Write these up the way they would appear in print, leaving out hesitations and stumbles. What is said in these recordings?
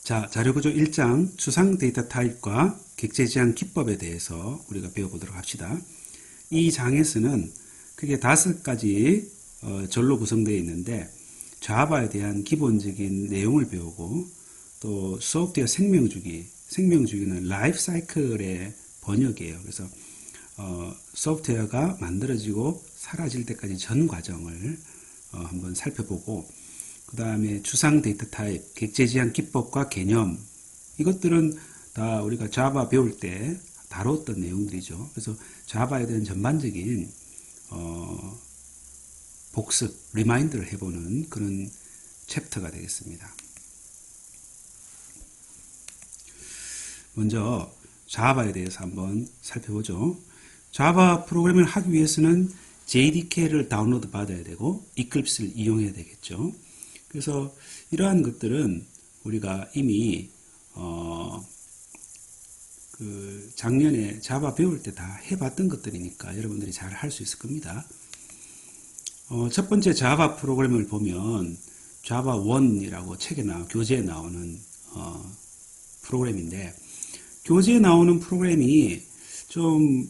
자, 자료구조 1장 추상 데이터 타입과 객체 지향 기법에 대해서 우리가 배워보도록 합시다. 이 장에서는 크게 5가지 절로 구성되어 있는데 자바에 대한 기본적인 내용을 배우고 또 소프트웨어 생명주기는 라이프 사이클의 번역이에요. 그래서 소프트웨어가 만들어지고 사라질 때까지 전 과정을 한번 살펴보고 그 다음에 추상 데이터 타입, 객체 지향 기법과 개념 이것들은 다 우리가 자바 배울 때 다뤘던 내용들이죠. 그래서 자바에 대한 전반적인 복습, 리마인드를 해보는 그런 챕터가 되겠습니다. 먼저 자바에 대해서 한번 살펴보죠. 자바 프로그래밍을 하기 위해서는 JDK를 다운로드 받아야 되고 이클립스를 이용해야 되겠죠. 그래서 이러한 것들은 우리가 이미 작년에 자바 배울 때 다 해봤던 것들이니까 여러분들이 잘 할 수 있을 겁니다. 첫 번째 자바 프로그램을 보면 자바 1이라고 교재에 나오는 프로그램인데 교재에 나오는 프로그램이 좀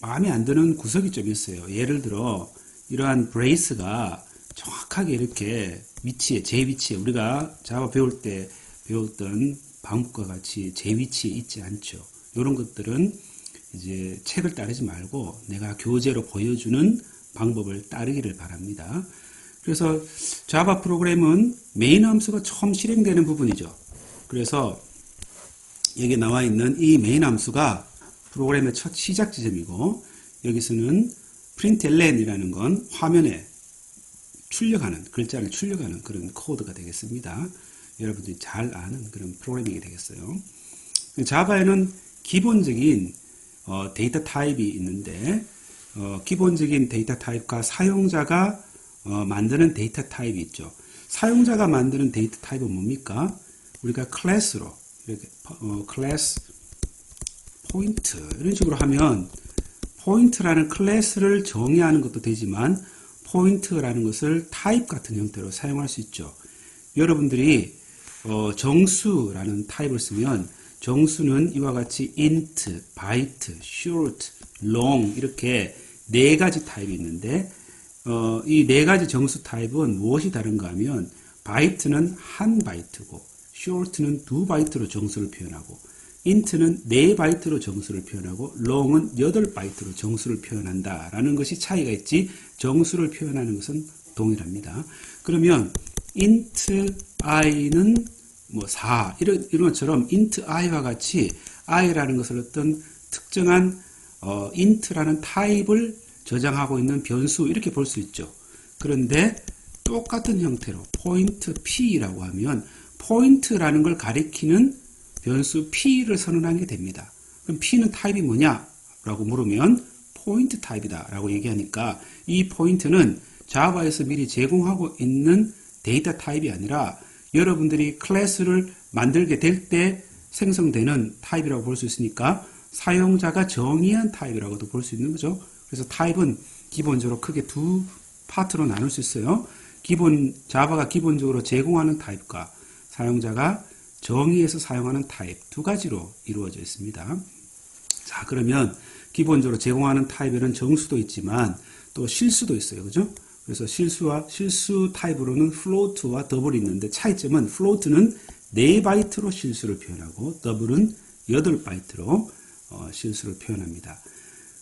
마음에 안 드는 구석이 좀 있어요. 예를 들어 이러한 브레이스가 정확하게 이렇게 제 위치에 우리가 자바 배울 때 배웠던 방법과 같이 제 위치에 있지 않죠. 이런 것들은 이제 책을 따르지 말고 내가 교재로 보여주는 방법을 따르기를 바랍니다. 그래서 자바 프로그램은 메인 함수가 처음 실행되는 부분이죠. 그래서 여기 나와 있는 이 메인 함수가 프로그램의 첫 시작 지점이고 여기서는 println이라는 건 화면에 글자를 출력하는 그런 코드가 되겠습니다. 여러분들이 잘 아는 그런 프로그래밍이 되겠어요. 자바에는 기본적인 데이터 타입이 있는데 기본적인 데이터 타입과 사용자가 만드는 데이터 타입이 있죠. 사용자가 만드는 데이터 타입은 뭡니까? 우리가 클래스로 이렇게 클래스 포인트 이런 식으로 하면 포인트라는 클래스를 정의하는 것도 되지만 포인트라는 것을 타입 같은 형태로 사용할 수 있죠. 여러분들이 정수라는 타입을 쓰면 정수는 이와 같이 int, byte, short, long 이렇게 4가지 타입이 있는데 이 4가지 정수 타입은 무엇이 다른가 하면 byte는 1바이트고 short는 2바이트로 정수를 표현하고 int는 4바이트로 정수를 표현하고 long은 8바이트로 정수를 표현한다 라는 것이 차이가 있지 정수를 표현하는 것은 동일합니다. 그러면 int i는 4 이런 것처럼 int i와 같이 i라는 것을 어떤 특정한 int라는 타입을 저장하고 있는 변수 이렇게 볼 수 있죠. 그런데 똑같은 형태로 point p라고 하면 point라는 걸 가리키는 변수 p를 선언하게 됩니다. 그럼 p는 타입이 뭐냐? 라고 물으면 포인트 타입이다 라고 얘기하니까 이 포인트는 자바에서 미리 제공하고 있는 데이터 타입이 아니라 여러분들이 클래스를 만들게 될 때 생성되는 타입이라고 볼 수 있으니까 사용자가 정의한 타입이라고도 볼 수 있는 거죠. 그래서 타입은 기본적으로 크게 2파트로 나눌 수 있어요. 자바가 기본적으로 제공하는 타입과 사용자가 정의해서 사용하는 타입 2가지로 이루어져 있습니다. 자, 그러면 기본적으로 제공하는 타입에는 정수도 있지만 또 실수도 있어요. 그죠? 그래서 실수 타입으로는 float와 double이 있는데 차이점은 float는 4바이트로 실수를 표현하고 double은 8바이트로 실수를 표현합니다.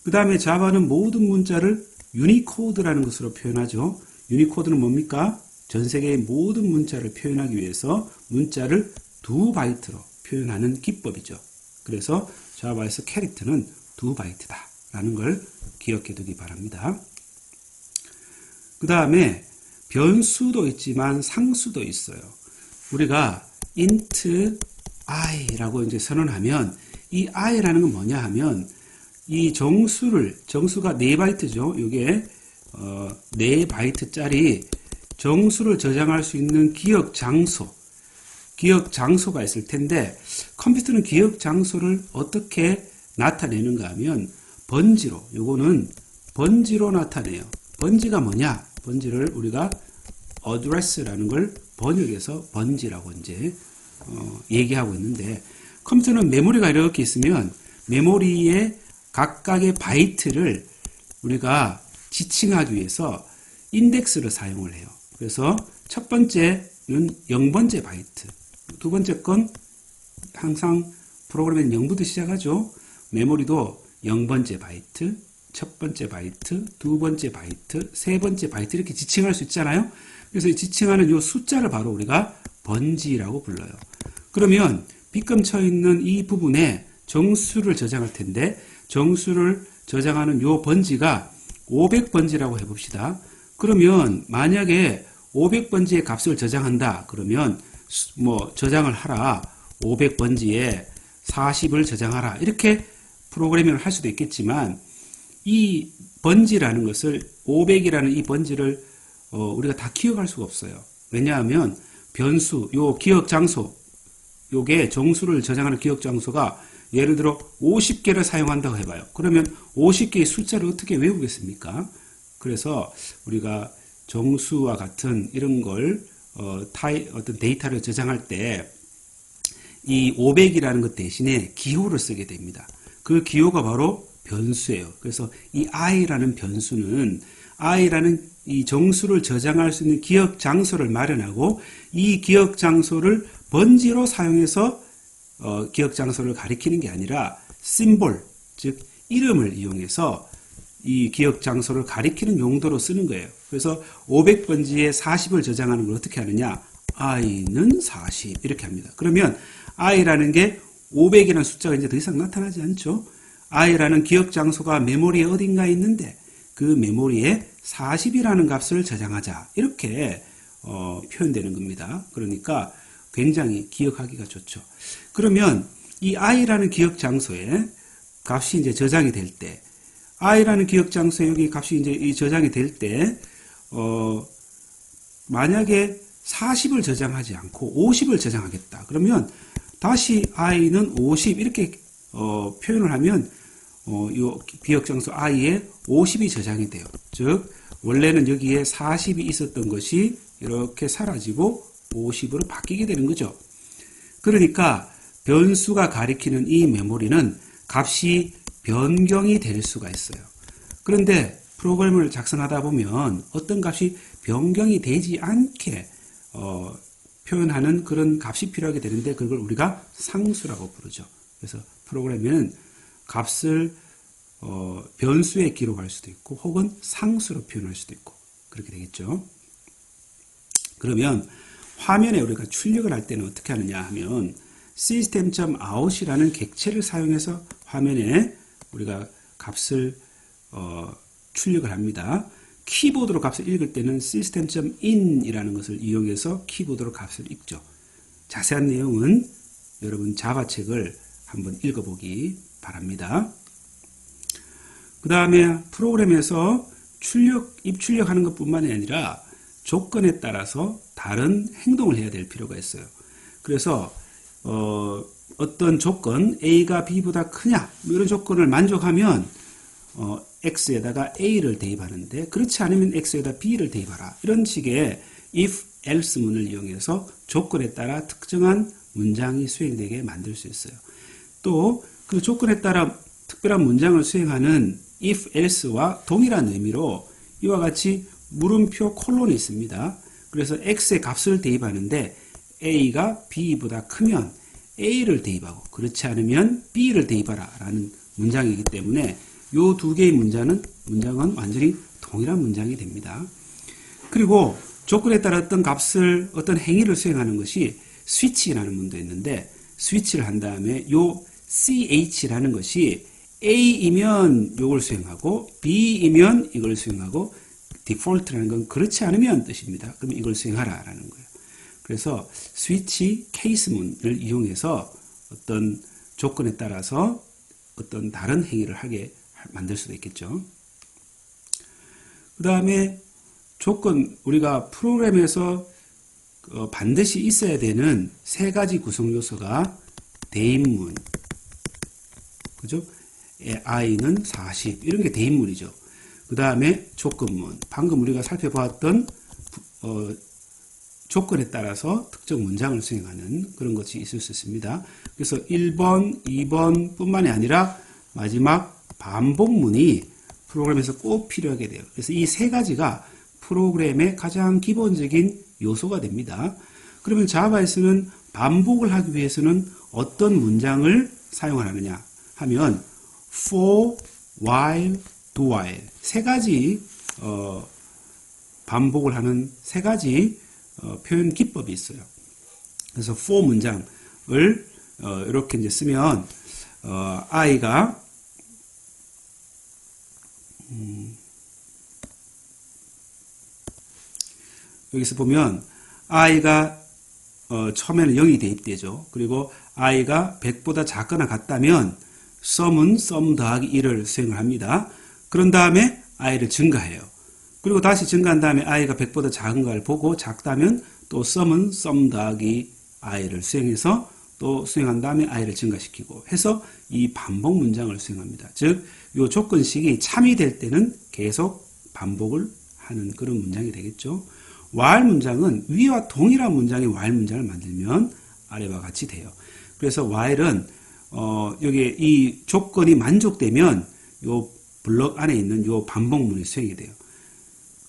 그 다음에 자바는 모든 문자를 유니코드라는 것으로 표현하죠. 유니코드는 뭡니까? 전 세계의 모든 문자를 표현하기 위해서 문자를 2바이트로 표현하는 기법이죠. 그래서 자바에서 캐릭터는 2바이트다 라는 걸 기억해 두기 바랍니다. 그 다음에 변수도 있지만 상수도 있어요. 우리가 int i라고 이제 선언하면 이 i라는 건 뭐냐 하면 이 정수가 4바이트죠. 이게 4바이트짜리 정수를 저장할 수 있는 기억 장소가 있을 텐데 컴퓨터는 기억 장소를 어떻게 나타내는가 하면 요거는 번지로 나타내요. 번지가 뭐냐? 번지를 우리가 address라는 걸 번역해서 번지라고 이제 얘기하고 있는데, 컴퓨터는 메모리가 이렇게 있으면 메모리의 각각의 바이트를 우리가 지칭하기 위해서 인덱스를 사용을 해요. 그래서 첫 번째는 0번째 바이트, 두 번째 건 항상 프로그램은 0부터 시작하죠. 메모리도 0번째 바이트, 첫 번째 바이트, 두 번째 바이트, 세 번째 바이트 이렇게 지칭할 수 있잖아요. 그래서 이 지칭하는 이 숫자를 바로 우리가 번지라고 불러요. 그러면 빗금 쳐 있는 이 부분에 정수를 저장할 텐데, 정수를 저장하는 이 번지가 500번지라고 해봅시다. 그러면 만약에 500번지의 값을 저장한다. 그러면 뭐 저장을 하라. 500번지에 40을 저장하라. 이렇게 프로그래밍을 할 수도 있겠지만, 이 번지라는 것을 500이라는 이 번지를 우리가 다 기억할 수가 없어요. 왜냐하면 변수, 요 기억 장소, 요게 정수를 저장하는 기억 장소가 예를 들어 50개를 사용한다고 해봐요. 그러면 50개의 숫자를 어떻게 외우겠습니까? 그래서 우리가 정수와 같은 이런 걸 어떤 데이터를 저장할 때 이 500이라는 것 대신에 기호를 쓰게 됩니다. 그 기호가 바로 변수예요. 그래서 이 i라는 변수는 i라는 이 정수를 저장할 수 있는 기억 장소를 마련하고, 이 기억 장소를 번지로 사용해서 기억 장소를 가리키는 게 아니라 심볼, 즉 이름을 이용해서 이 기억 장소를 가리키는 용도로 쓰는 거예요. 그래서 500번지에 40을 저장하는 걸 어떻게 하느냐? i는 40 이렇게 합니다. 그러면 i라는 게 500이라는 숫자가 이제 더 이상 나타나지 않죠. i라는 기억 장소가 메모리에 어딘가에 있는데 그 메모리에 40이라는 값을 저장하자. 이렇게 표현되는 겁니다. 그러니까 굉장히 기억하기가 좋죠. 그러면 이 i라는 기억 장소에 값이 이제 저장이 될 때, i라는 기억 장소에 여기 값이 이제 저장이 될 때, 만약에 40을 저장하지 않고 50을 저장하겠다. 그러면 다시 i는 50 이렇게 표현을 하면 이 기억 장소 i에 50이 저장이 돼요. 즉 원래는 여기에 40이 있었던 것이 이렇게 사라지고 50으로 바뀌게 되는 거죠. 그러니까 변수가 가리키는 이 메모리는 값이 변경이 될 수가 있어요. 그런데 프로그램을 작성하다 보면 어떤 값이 변경이 되지 않게 표현하는 그런 값이 필요하게 되는데, 그걸 우리가 상수라고 부르죠. 그래서 프로그램에는 값을 변수에 기록할 수도 있고 혹은 상수로 표현할 수도 있고 그렇게 되겠죠. 그러면 화면에 우리가 출력을 할 때는 어떻게 하느냐 하면 system.out이라는 객체를 사용해서 화면에 우리가 값을 출력을 합니다. 키보드로 값을 읽을 때는 system.in이라는 것을 이용해서 키보드로 값을 읽죠. 자세한 내용은 여러분 자바책을 한번 읽어보기 바랍니다. 그 다음에 프로그램에서 입출력하는 것뿐만이 아니라 조건에 따라서 다른 행동을 해야 될 필요가 있어요. 그래서 어떤 조건 A가 B보다 크냐 이런 조건을 만족하면 X에다가 A를 대입하는데, 그렇지 않으면 X에다 B를 대입하라. 이런 식의 if, else 문을 이용해서 조건에 따라 특정한 문장이 수행되게 만들 수 있어요. 또 그 조건에 따라 특별한 문장을 수행하는 if, else와 동일한 의미로 이와 같이 물음표 콜론이 있습니다. 그래서 X의 값을 대입하는데 A가 B보다 크면 A를 대입하고 그렇지 않으면 B를 대입하라 라는 문장이기 때문에 이 두 개의 문장은 완전히 동일한 문장이 됩니다. 그리고 조건에 따라 어떤 행위를 수행하는 것이 스위치라는 문도 있는데, 스위치를 한 다음에 요 ch라는 것이 A이면 이걸 수행하고 B이면 이걸 수행하고, 디폴트라는 건 그렇지 않으면 뜻입니다. 그럼 이걸 수행하라 라는 거예요. 그래서 스위치 케이스문을 이용해서 어떤 조건에 따라서 어떤 다른 행위를 하게 만들 수도 있겠죠. 그 다음에 조건, 우리가 프로그램에서 반드시 있어야 되는 세 가지 구성 요소가 대입문, 그죠? i는 40 이런 게 대입문이죠. 그 다음에 조건문, 방금 우리가 살펴보았던 조건에 따라서 특정 문장을 수행하는 그런 것이 있을 수 있습니다. 그래서 1번, 2번 뿐만이 아니라 마지막 반복문이 프로그램에서 꼭 필요하게 돼요. 그래서 이 세 가지가 프로그램의 가장 기본적인 요소가 됩니다. 그러면 자바에서는 반복을 하기 위해서는 어떤 문장을 사용하느냐 하면 for, while, do while 세 가지 반복을 하는 세 가지 표현 기법이 있어요. 그래서 for 문장을 이렇게 이제 쓰면 아이가 여기서 보면 아이가 처음에는 0이 대입되죠. 그리고 아이가 100보다 작거나 같다면 sum은 sum 더하기 1을 수행을 합니다. 그런 다음에 i를 증가해요. 그리고 다시 증가한 다음에 i가 100보다 작은 걸 보고 작다면 또 sum은 sum 더하기 i를 수행해서 또 수행한 다음에 i를 증가시키고 해서 이 반복 문장을 수행합니다. 즉, 이 조건식이 참이될 때는 계속 반복을 하는 그런 문장이 되겠죠. while 문장은 위와 동일한 문장의 while 문장을 만들면 아래와 같이 돼요. 그래서 while은 여기 이 조건이 만족되면 요 블록 안에 있는 요 반복문이 수행이 돼요.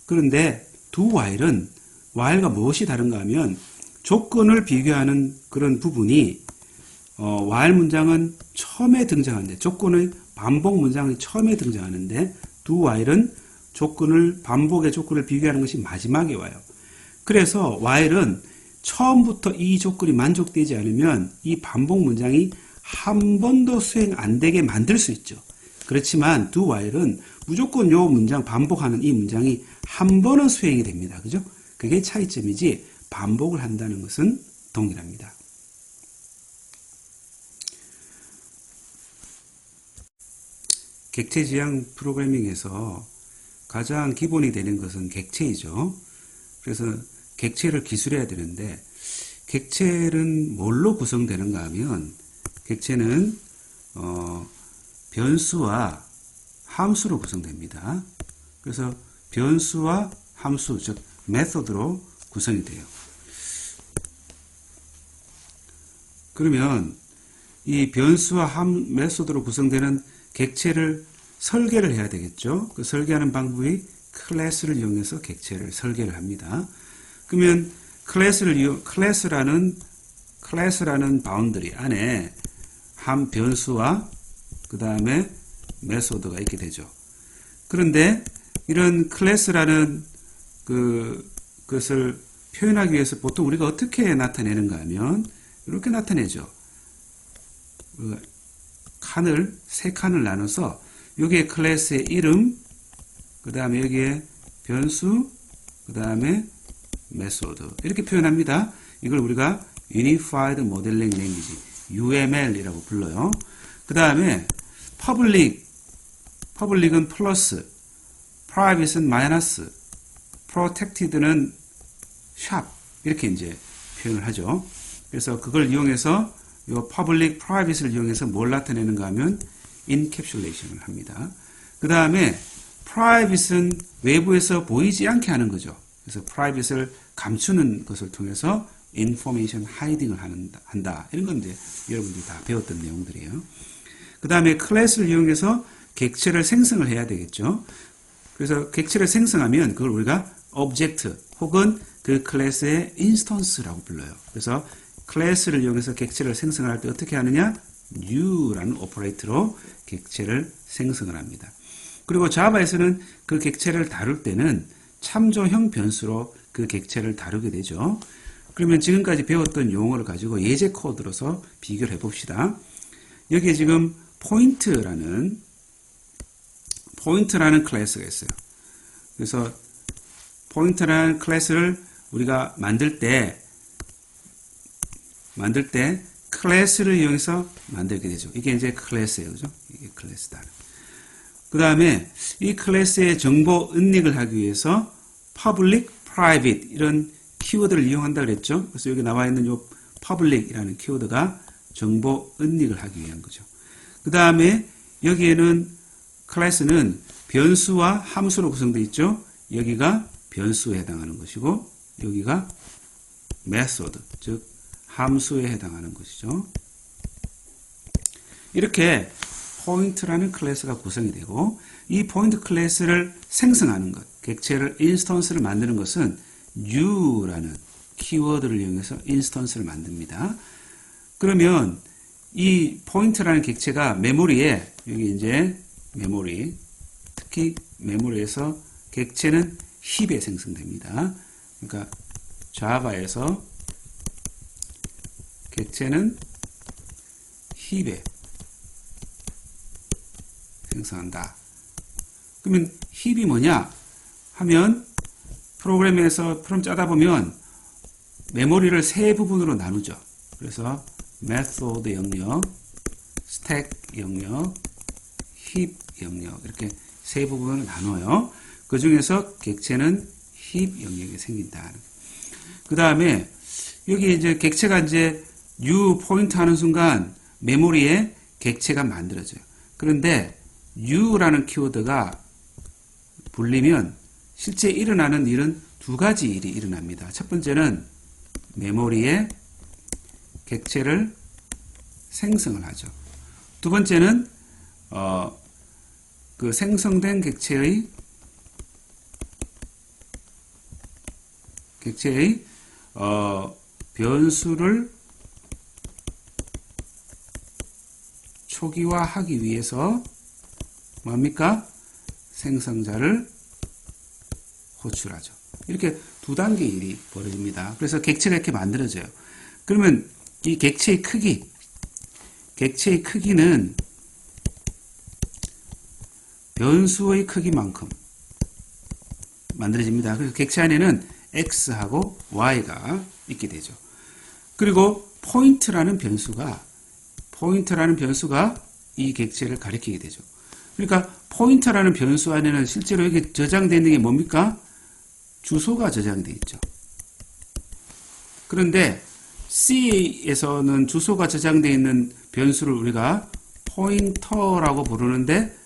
그런데 do while은 while과 무엇이 다른가 하면 조건을 비교하는 그런 부분이 while 문장은 처음에 등장하는데 조건의 반복 문장이 처음에 등장하는데 do while은 반복의 조건을 비교하는 것이 마지막에 와요. 그래서 while은 처음부터 이 조건이 만족되지 않으면 이 반복 문장이 한 번도 수행 안 되게 만들 수 있죠. 그렇지만 do while은 무조건 요 문장 반복하는 이 문장이 한 번은 수행이 됩니다. 그죠? 그게 차이점이지 반복을 한다는 것은 동일합니다. 객체지향 프로그래밍에서 가장 기본이 되는 것은 객체이죠. 그래서 객체를 기술해야 되는데 객체는 뭘로 구성되는가 하면 객체는 변수와 함수로 구성됩니다. 그래서 변수와 함수, 즉 메소드로 구성이 돼요. 그러면 이 변수와 메소드로 구성되는 객체를 설계를 해야 되겠죠. 그 설계하는 방법이 클래스를 이용해서 객체를 설계를 합니다. 그러면 클래스라는 바운더리 안에 한 변수와 그 다음에 메소드가 있게 되죠. 그런데 이런 클래스라는 그것을 표현하기 위해서 보통 우리가 어떻게 나타내는가 하면 이렇게 나타내죠. 세 칸을 나눠서 여기에 클래스의 이름, 그 다음에 여기에 변수, 그 다음에 메소드 이렇게 표현합니다. 이걸 우리가 Unified Modeling Language UML이라고 불러요. 그 다음에 public은 플러스, private은 마이너스, protected는 샵 이렇게 이제 표현을 하죠. 그래서 그걸 이용해서 이 public, private를 이용해서 뭘 나타내는가 하면 encapsulation을 합니다. 그 다음에 private은 외부에서 보이지 않게 하는 거죠. 그래서 private를 감추는 것을 통해서 information hiding을 한다. 이런 건 이제 여러분들이 다 배웠던 내용들이에요. 그 다음에 클래스를 이용해서 객체를 생성을 해야 되겠죠. 그래서 객체를 생성하면 그걸 우리가 object 혹은 그 클래스의 instance라고 불러요. 그래서 클래스를 이용해서 객체를 생성할 때 어떻게 하느냐? new라는 오퍼레이터로 객체를 생성을 합니다. 그리고 자바에서는 그 객체를 다룰 때는 참조형 변수로 그 객체를 다루게 되죠. 그러면 지금까지 배웠던 용어를 가지고 예제 코드로서 비교를 해봅시다. 여기에 지금 포인트라는 클래스가 있어요. 그래서 포인트라는 클래스를 우리가 만들 때 클래스를 이용해서 만들게 되죠. 이게 이제 클래스예요. 그죠? 이게 클래스다. 그 다음에 이 클래스의 정보 은닉을 하기 위해서 public, private 이런 키워드를 이용한다 그랬죠. 그래서 여기 나와 있는 이 public이라는 키워드가 정보 은닉을 하기 위한 거죠. 그 다음에 여기에는 클래스는 변수와 함수로 구성되어 있죠. 여기가 변수에 해당하는 것이고 여기가 method, 즉 함수에 해당하는 것이죠. 이렇게 포인트라는 클래스가 구성이 되고 이 포인트 클래스를 생성하는 것, 객체를 인스턴스를 만드는 것은 new라는 키워드를 이용해서 인스턴스를 만듭니다. 그러면 이 포인트라는 객체가 메모리에 여기 이제 메모리, 특히 메모리에서 객체는 힙에 생성됩니다. 그러니까 자바에서 객체는 힙에 생성한다. 그러면 힙이 뭐냐 하면 프로그램에서 프로그램 짜다 보면 메모리를 세 부분으로 나누죠. 그래서 method 영역, stack 영역, 힙 영역 이렇게 세 부분으로 나눠요. 그 중에서 객체는 힙 영역이 생긴다. 그 다음에 여기 이제 객체가 이제 new 포인트 하는 순간 메모리에 객체가 만들어져요. 그런데 new라는 키워드가 불리면 실제 일어나는 일은 두 가지 일이 일어납니다. 첫 번째는 메모리에 객체를 생성을 하죠. 두 번째는 그 생성된 객체의 변수를 초기화하기 위해서 뭡니까? 생성자를 호출하죠. 이렇게 두 단계 일이 벌어집니다. 그래서 객체가 이렇게 만들어져요. 그러면 이 객체의 크기는 변수의 크기만큼 만들어집니다. 그래서 객체 안에는 x하고 y가 있게 되죠. 그리고 포인트라는 변수가 이 객체를 가리키게 되죠. 그러니까 포인터라는 변수 안에는 실제로 여기 저장되어 있는 게 뭡니까? 주소가 저장되어 있죠. 그런데 C에서는 주소가 저장되어 있는 변수를 우리가 포인터라고 부르는데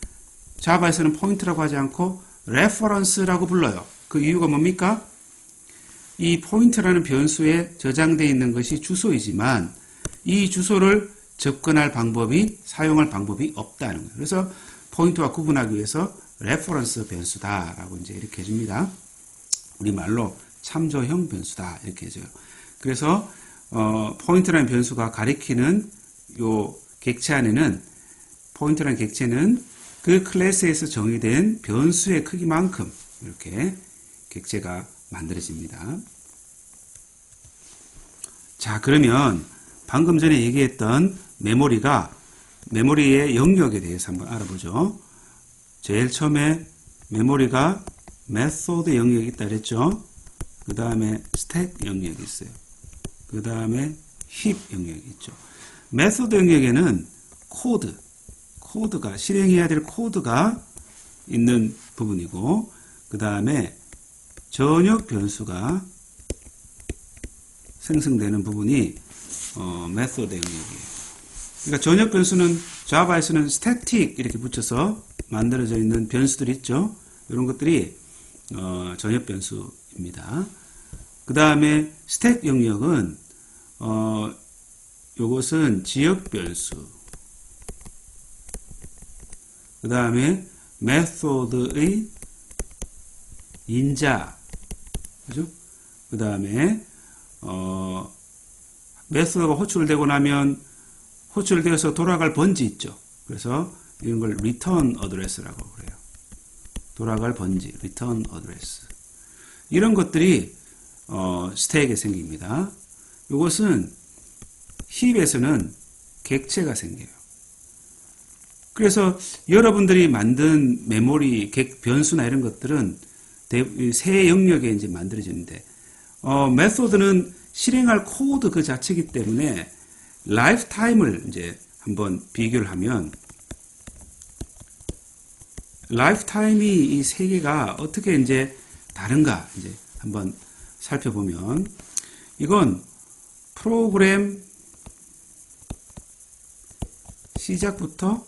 자바에서는 포인트라고 하지 않고 reference라고 불러요. 그 이유가 뭡니까? 이 포인트라는 변수에 저장되어 있는 것이 주소이지만 이 주소를 접근할 방법이, 사용할 방법이 없다는 거예요. 그래서 포인트와 구분하기 위해서 레퍼런스 변수다라고 이제 이렇게 해줍니다. 우리말로 참조형 변수다 이렇게 해줘요. 그래서 포인트라는 변수가 가리키는 요 객체 안에는 포인트라는 객체는 그 클래스에서 정의된 변수의 크기만큼 이렇게 객체가 만들어집니다. 자, 그러면 방금 전에 얘기했던 메모리의 영역에 대해서 한번 알아보죠. 제일 처음에 메모리가 메소드 영역이 있다 그랬죠. 그 다음에 스택 영역이 있어요. 그 다음에 힙 영역이 있죠. 메소드 영역에는 코드가 실행해야 될 코드가 있는 부분이고, 그 다음에 전역 변수가 생성되는 부분이 메소드 영역이에요. 그러니까 전역 변수는 자바에서는 static 이렇게 붙여서 만들어져 있는 변수들이 있죠. 이런 것들이 전역 변수입니다. 그 다음에 스택 영역은 요것은 지역 변수. 그 다음에 메소드의 인자, 그죠? 그 다음에 메소드가 호출되고 나면 호출되어서 돌아갈 번지 있죠. 그래서 이런 걸 return address라고 그래요. 돌아갈 번지, return address. 이런 것들이 스택에 생깁니다. 이것은 힙에서는 객체가 생겨요. 그래서 여러분들이 만든 메모리, 변수나 이런 것들은 세 영역에 이제 만들어지는데, 메소드는 실행할 코드 그 자체이기 때문에 라이프 타임을 이제 한번 비교를 하면, 라이프 타임이 이 세 개가 어떻게 이제 다른가 이제 한번 살펴보면, 이건 프로그램 시작부터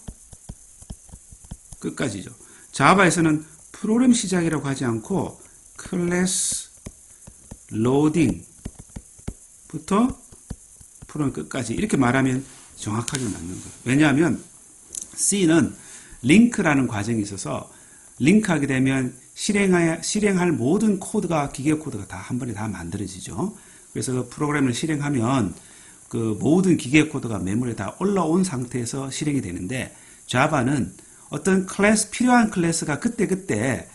끝까지죠. 자바에서는 프로그램 시작이라고 하지 않고 클래스 로딩 C부터 프로그램 끝까지 이렇게 말하면 정확하게 맞는 거예요. 왜냐하면 C는 링크라는 과정이 있어서 링크하게 되면 실행할 모든 코드가 기계 코드가 다 한 번에 다 만들어지죠. 그래서 그 프로그램을 실행하면 그 모든 기계 코드가 메모리에 다 올라온 상태에서 실행이 되는데 자바는 어떤 필요한 클래스가 그때그때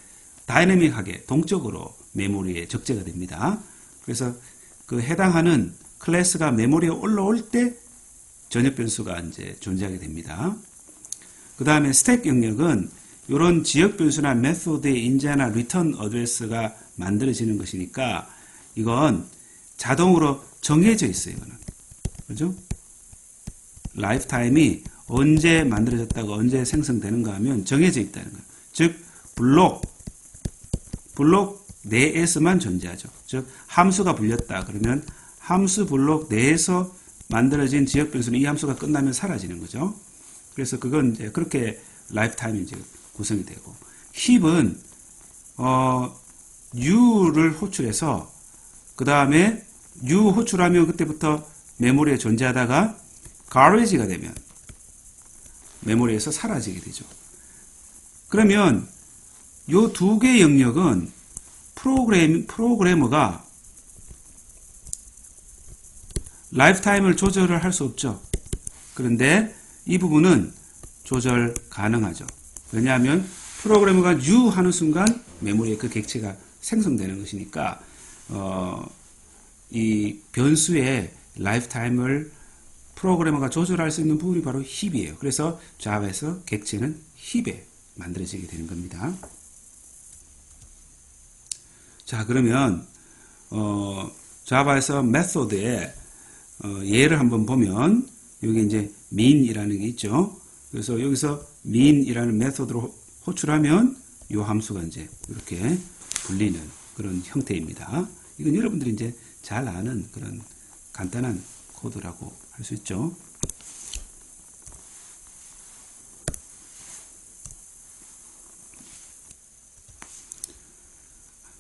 다이내믹하게 동적으로 메모리에 적재가 됩니다. 그래서 그 해당하는 클래스가 메모리에 올라올 때 전역 변수가 이제 존재하게 됩니다. 그 다음에 스택 영역은 이런 지역 변수나 메소드의 인자나 리턴 어드레스가 만들어지는 것이니까 이건 자동으로 정해져 있어요. 이거는. 그죠? 라이프 타임이 언제 만들어졌다고 언제 생성되는가 하면 정해져 있다는 거예요. 즉 블록 내에서만 존재하죠. 즉 함수가 불렸다 그러면 함수 블록 내에서 만들어진 지역 변수는 이 함수가 끝나면 사라지는 거죠. 그래서 그건 이제 그렇게 라이프 타임이 이제 구성이 되고 힙은 U를 호출해서 그 다음에 U 호출하면 그때부터 메모리에 존재하다가 garage가 되면 메모리에서 사라지게 되죠. 그러면 요 두 개의 영역은 프로그래머가 라이프 타임을 조절을 할 수 없죠. 그런데 이 부분은 조절 가능하죠. 왜냐하면 프로그래머가 U 하는 순간 메모리에 그 객체가 생성되는 것이니까 이 변수의 라이프 타임을 프로그래머가 조절할 수 있는 부분이 바로 힙이에요. 그래서 자바에서 객체는 힙에 만들어지게 되는 겁니다. 자, 그러면 자바에서 메소드에 예를 한번 보면 여기 이제 mean이라는 게 있죠. 그래서 여기서 mean이라는 메소드로 호출하면 이 함수가 이제 이렇게 불리는 그런 형태입니다. 이건 여러분들이 이제 잘 아는 그런 간단한 코드라고 할 수 있죠.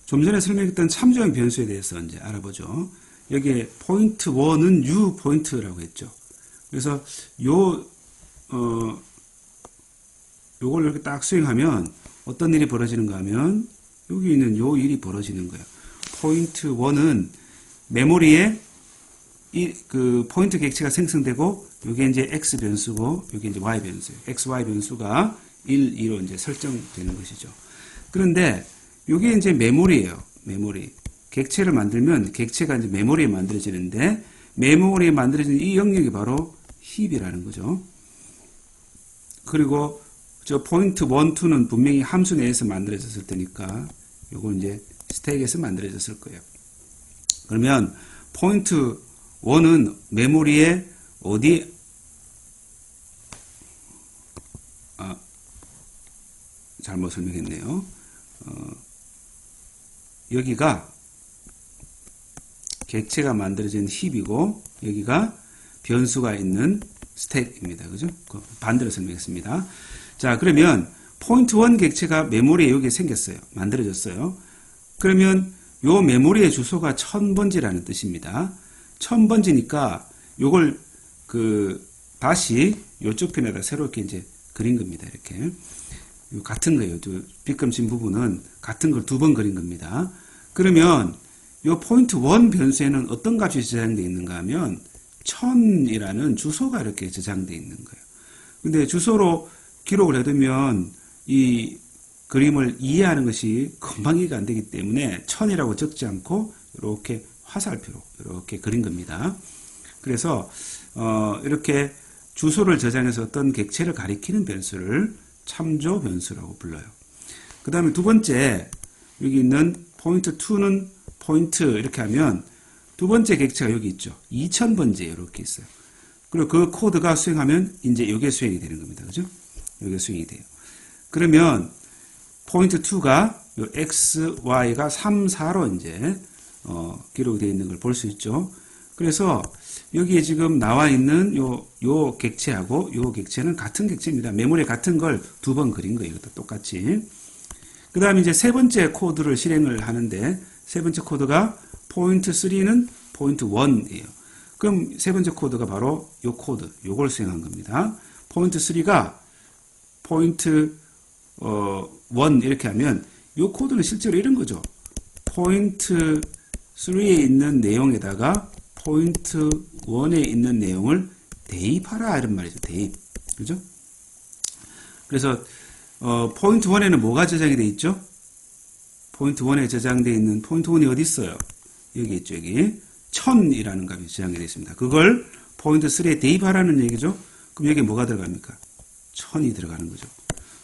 좀 전에 설명했던 참조형 변수에 대해서 이제 알아보죠. 여기에 포인트 1은 U 포인트라고 했죠. 그래서 요걸 이렇게 딱 수행하면 어떤 일이 벌어지는가 하면 여기 있는 요 일이 벌어지는 거예요. 포인트 1은 메모리에 그 포인트 객체가 생성되고 요게 이제 X 변수고 요게 이제 Y 변수예요. X, Y 변수가 1, 2로 이제 설정되는 것이죠. 그런데 요게 이제 메모리예요. 메모리. 객체를 만들면 객체가 이제 메모리에 만들어지는데 메모리에 만들어지는 이 영역이 바로 힙이라는 거죠. 그리고 저 포인트 1, 2는 분명히 함수 내에서 만들어졌을 테니까 요건 이제 스택에서 만들어졌을 거예요. 그러면 포인트 1은 메모리에 어디 잘못 설명했네요. 여기가 객체가 만들어진 힙이고 여기가 변수가 있는 스택입니다. 그죠? 반대로 설명했습니다. 자, 그러면 포인트 1 객체가 메모리에 여기 생겼어요. 만들어졌어요. 그러면 요 메모리의 주소가 1000번지라는 뜻입니다. 1000번지니까 요걸 다시 요쪽 편에다 새롭게 이제 그린 겁니다. 이렇게. 같은 거예요. 빗금친 부분은 같은 걸 2번 그린 겁니다. 그러면 요 포인트 1 변수에는 어떤 값이 저장되어 있는가 하면 1000이라는 주소가 이렇게 저장되어 있는 거예요. 근데 주소로 기록을 해두면 이 그림을 이해하는 것이 금방 이해가 안 되기 때문에 1000이라고 적지 않고 이렇게 화살표로 이렇게 그린 겁니다. 그래서 이렇게 주소를 저장해서 어떤 객체를 가리키는 변수를 참조 변수라고 불러요. 그 다음에 두 번째 여기 있는 포인트 2는 포인트 이렇게 하면 두 번째 객체가 여기 있죠. 2000번째 이렇게 있어요. 그리고 그 코드가 수행하면 이제 이게 수행이 되는 겁니다. 그죠? 이게 수행이 돼요. 그러면 포인트 2가 요 x, y가 3, 4로 이제 기록이 되어 있는 걸 볼 수 있죠. 그래서 여기에 지금 나와 있는 요 객체하고 요 객체는 같은 객체입니다. 메모리에 같은 걸 2번 그린 거예요. 이것도 똑같이. 그 다음에 이제 세 번째 코드를 실행을 하는데 세 번째 코드가 포인트 3는 포인트 1이에요. 그럼 세 번째 코드가 바로 요 코드, 요걸 수행한 겁니다. 포인트 3가 포인트 1 이렇게 하면 요 코드는 실제로 이런 거죠. 포인트 3에 있는 내용에다가 포인트 1에 있는 내용을 대입하라 이런 말이죠. 대입. 그죠? 그래서 포인트 1에는 뭐가 저장이 되어 있죠? 포인트 1에 저장되어 있는 포인트 1이 어디 있어요? 여기 있죠. 여기 1000이라는 값이 저장이 되어 있습니다. 그걸 포인트 3에 대입하라는 얘기죠. 그럼 여기 뭐가 들어갑니까? 1000이 들어가는 거죠.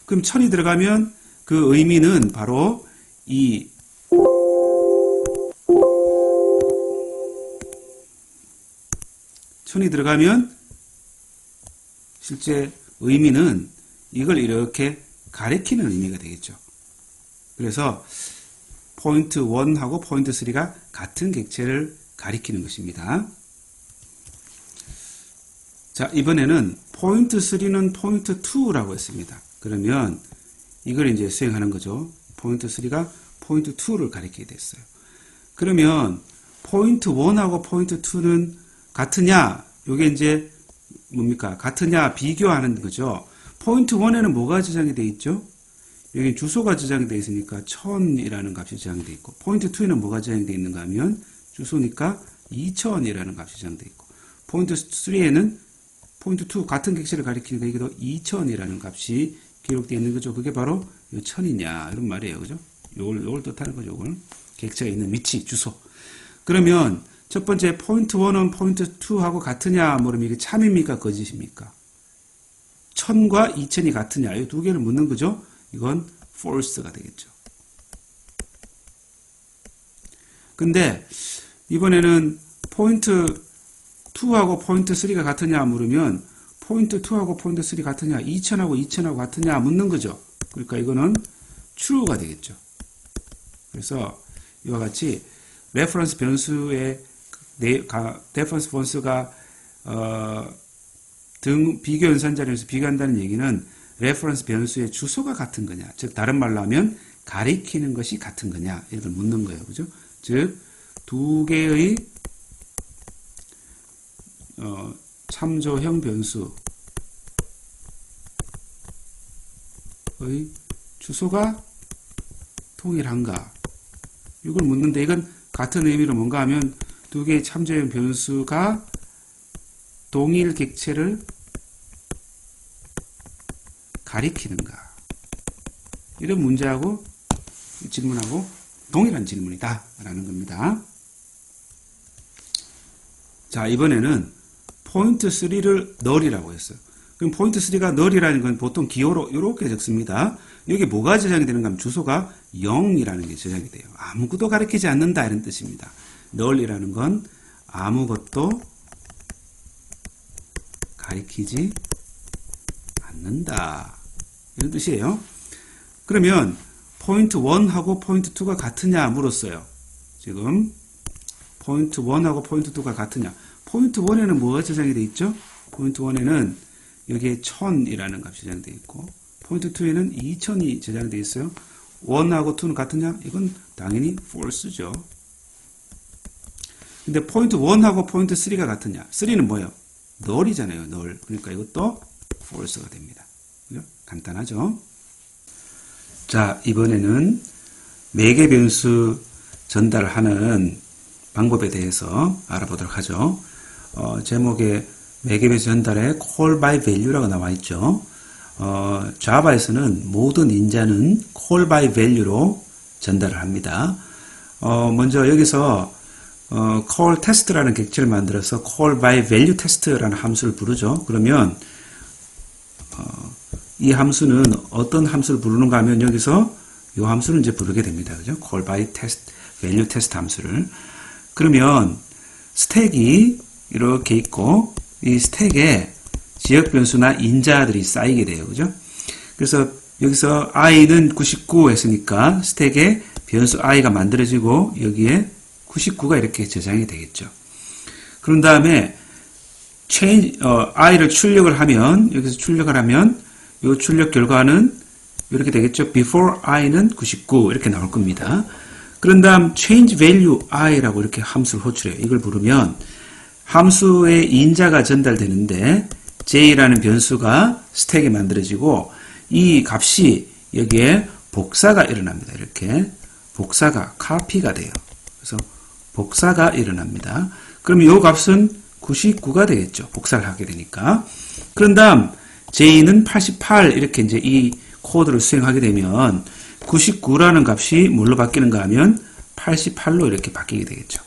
그럼 1000이 들어가면 그 의미는 바로 이 1000이 들어가면 실제 의미는 이걸 이렇게 가리키는 의미가 되겠죠. 그래서 포인트 1하고 포인트 3가 같은 객체를 가리키는 것입니다. 자, 이번에는 포인트 3는 포인트 2라고 했습니다. 그러면 이걸 이제 수행하는 거죠. 포인트 3가 포인트 2를 가리키게 됐어요. 그러면 포인트 1하고 포인트 2는 같으냐? 요게 이제 뭡니까? 같으냐? 비교하는 거죠. 포인트 1에는 뭐가 저장이 되어 있죠? 여기 주소가 저장이 되어 있으니까 1000이라는 값이 저장이 되어 있고, 포인트 2에는 뭐가 저장이 되어 있는가 하면 주소니까 2000이라는 값이 저장되어 있고, 포인트 3에는 포인트 2 같은 객체를 가리키는 여기도 2000이라는 값이 기록되어 있는 거죠. 그게 바로 요 1000이냐 이런 말이에요. 그죠? 요걸 뜻하는 거죠. 요걸 객체가 있는 위치, 주소. 그러면 첫 번째 포인트 1은 포인트 2하고 같으냐 물으면 이게 참입니까? 거짓입니까? 1000과 2000이 같으냐 이 두 개를 묻는 거죠. 이건 false가 되겠죠. 근데 이번에는 포인트 2하고 포인트 3가 같으냐 물으면 포인트 2하고 포인트 3 같으냐 2000하고 2000하고 같으냐 묻는 거죠. 그러니까 이거는 true가 되겠죠. 그래서 이와 같이 레퍼런스 변수의 레퍼런스 변수가 비교 연산자료에서 비교한다는 얘기는 레퍼런스 변수의 주소가 같은 거냐, 즉 다른 말로 하면 가리키는 것이 같은 거냐 이걸 묻는 거예요. 그죠? 즉 두 개의 참조형 변수의 주소가 동일한가 이걸 묻는데 이건 같은 의미로 뭔가 하면 두 개의 참조형 변수가 동일 객체를 가리키는가 이런 문제하고 질문하고 동일한 질문이다 라는 겁니다. 자, 이번에는 포인트 3를 null이라고 했어요. 그럼 포인트 3가 null이라는 건 보통 기호로 이렇게 적습니다. 여기 뭐가 저장이 되는가 하면 주소가 0이라는 게 저장이 돼요. 아무것도 가리키지 않는다 이런 뜻입니다. null이라는 건 아무것도 가리키지 않는다 이런 뜻이에요. 그러면 포인트 1하고 포인트 2가 같으냐 물었어요. 지금 포인트 1하고 포인트 2가 같으냐. 포인트 1에는 뭐가 저장이 되어 있죠? 포인트 1에는 여기에 1000이라는 값이 저장되어 있고 포인트 2에는 2000이 저장되어 있어요. 1하고 2는 같으냐? 이건 당연히 false죠. 근데 포인트 1하고 포인트 3가 같으냐? 3는 뭐예요? null이잖아요. null. 그러니까 이것도 false가 됩니다. 그죠? 간단하죠? 자, 이번에는 매개 변수 전달하는 방법에 대해서 알아보도록 하죠. 제목에 매개 변수 전달에 call by value라고 나와 있죠. 자바에서는 모든 인자는 call by value로 전달을 합니다. 먼저 여기서 call test라는 객체를 만들어서 call by value test라는 함수를 부르죠. 그러면 이 함수는 어떤 함수를 부르는가 하면 여기서 이 함수를 이제 부르게 됩니다. 그죠? call by test, value test 함수를. 그러면 스택이 이렇게 있고 이 스택에 지역 변수나 인자들이 쌓이게 돼요. 그죠? 그래서 여기서 i는 99 했으니까 스택에 변수 i가 만들어지고 여기에 99가 이렇게 저장이 되겠죠. 그런 다음에 i를 출력을 하면 여기서 출력을 하면 이 출력 결과는 이렇게 되겠죠. before i는 99 이렇게 나올 겁니다. 그런 다음 change value i라고 이렇게 함수를 호출해요. 이걸 부르면 함수의 인자가 전달되는데 j라는 변수가 스택에 만들어지고 이 값이 여기에 복사가 일어납니다. 이렇게 복사가 카피가 돼요. 그래서 복사가 일어납니다. 그러면 이 값은 99가 되겠죠. 복사를 하게 되니까. 그런 다음 j는 88 이렇게 이제 이 코드를 수행하게 되면 99라는 값이 뭘로 바뀌는가 하면 88로 이렇게 바뀌게 되겠죠.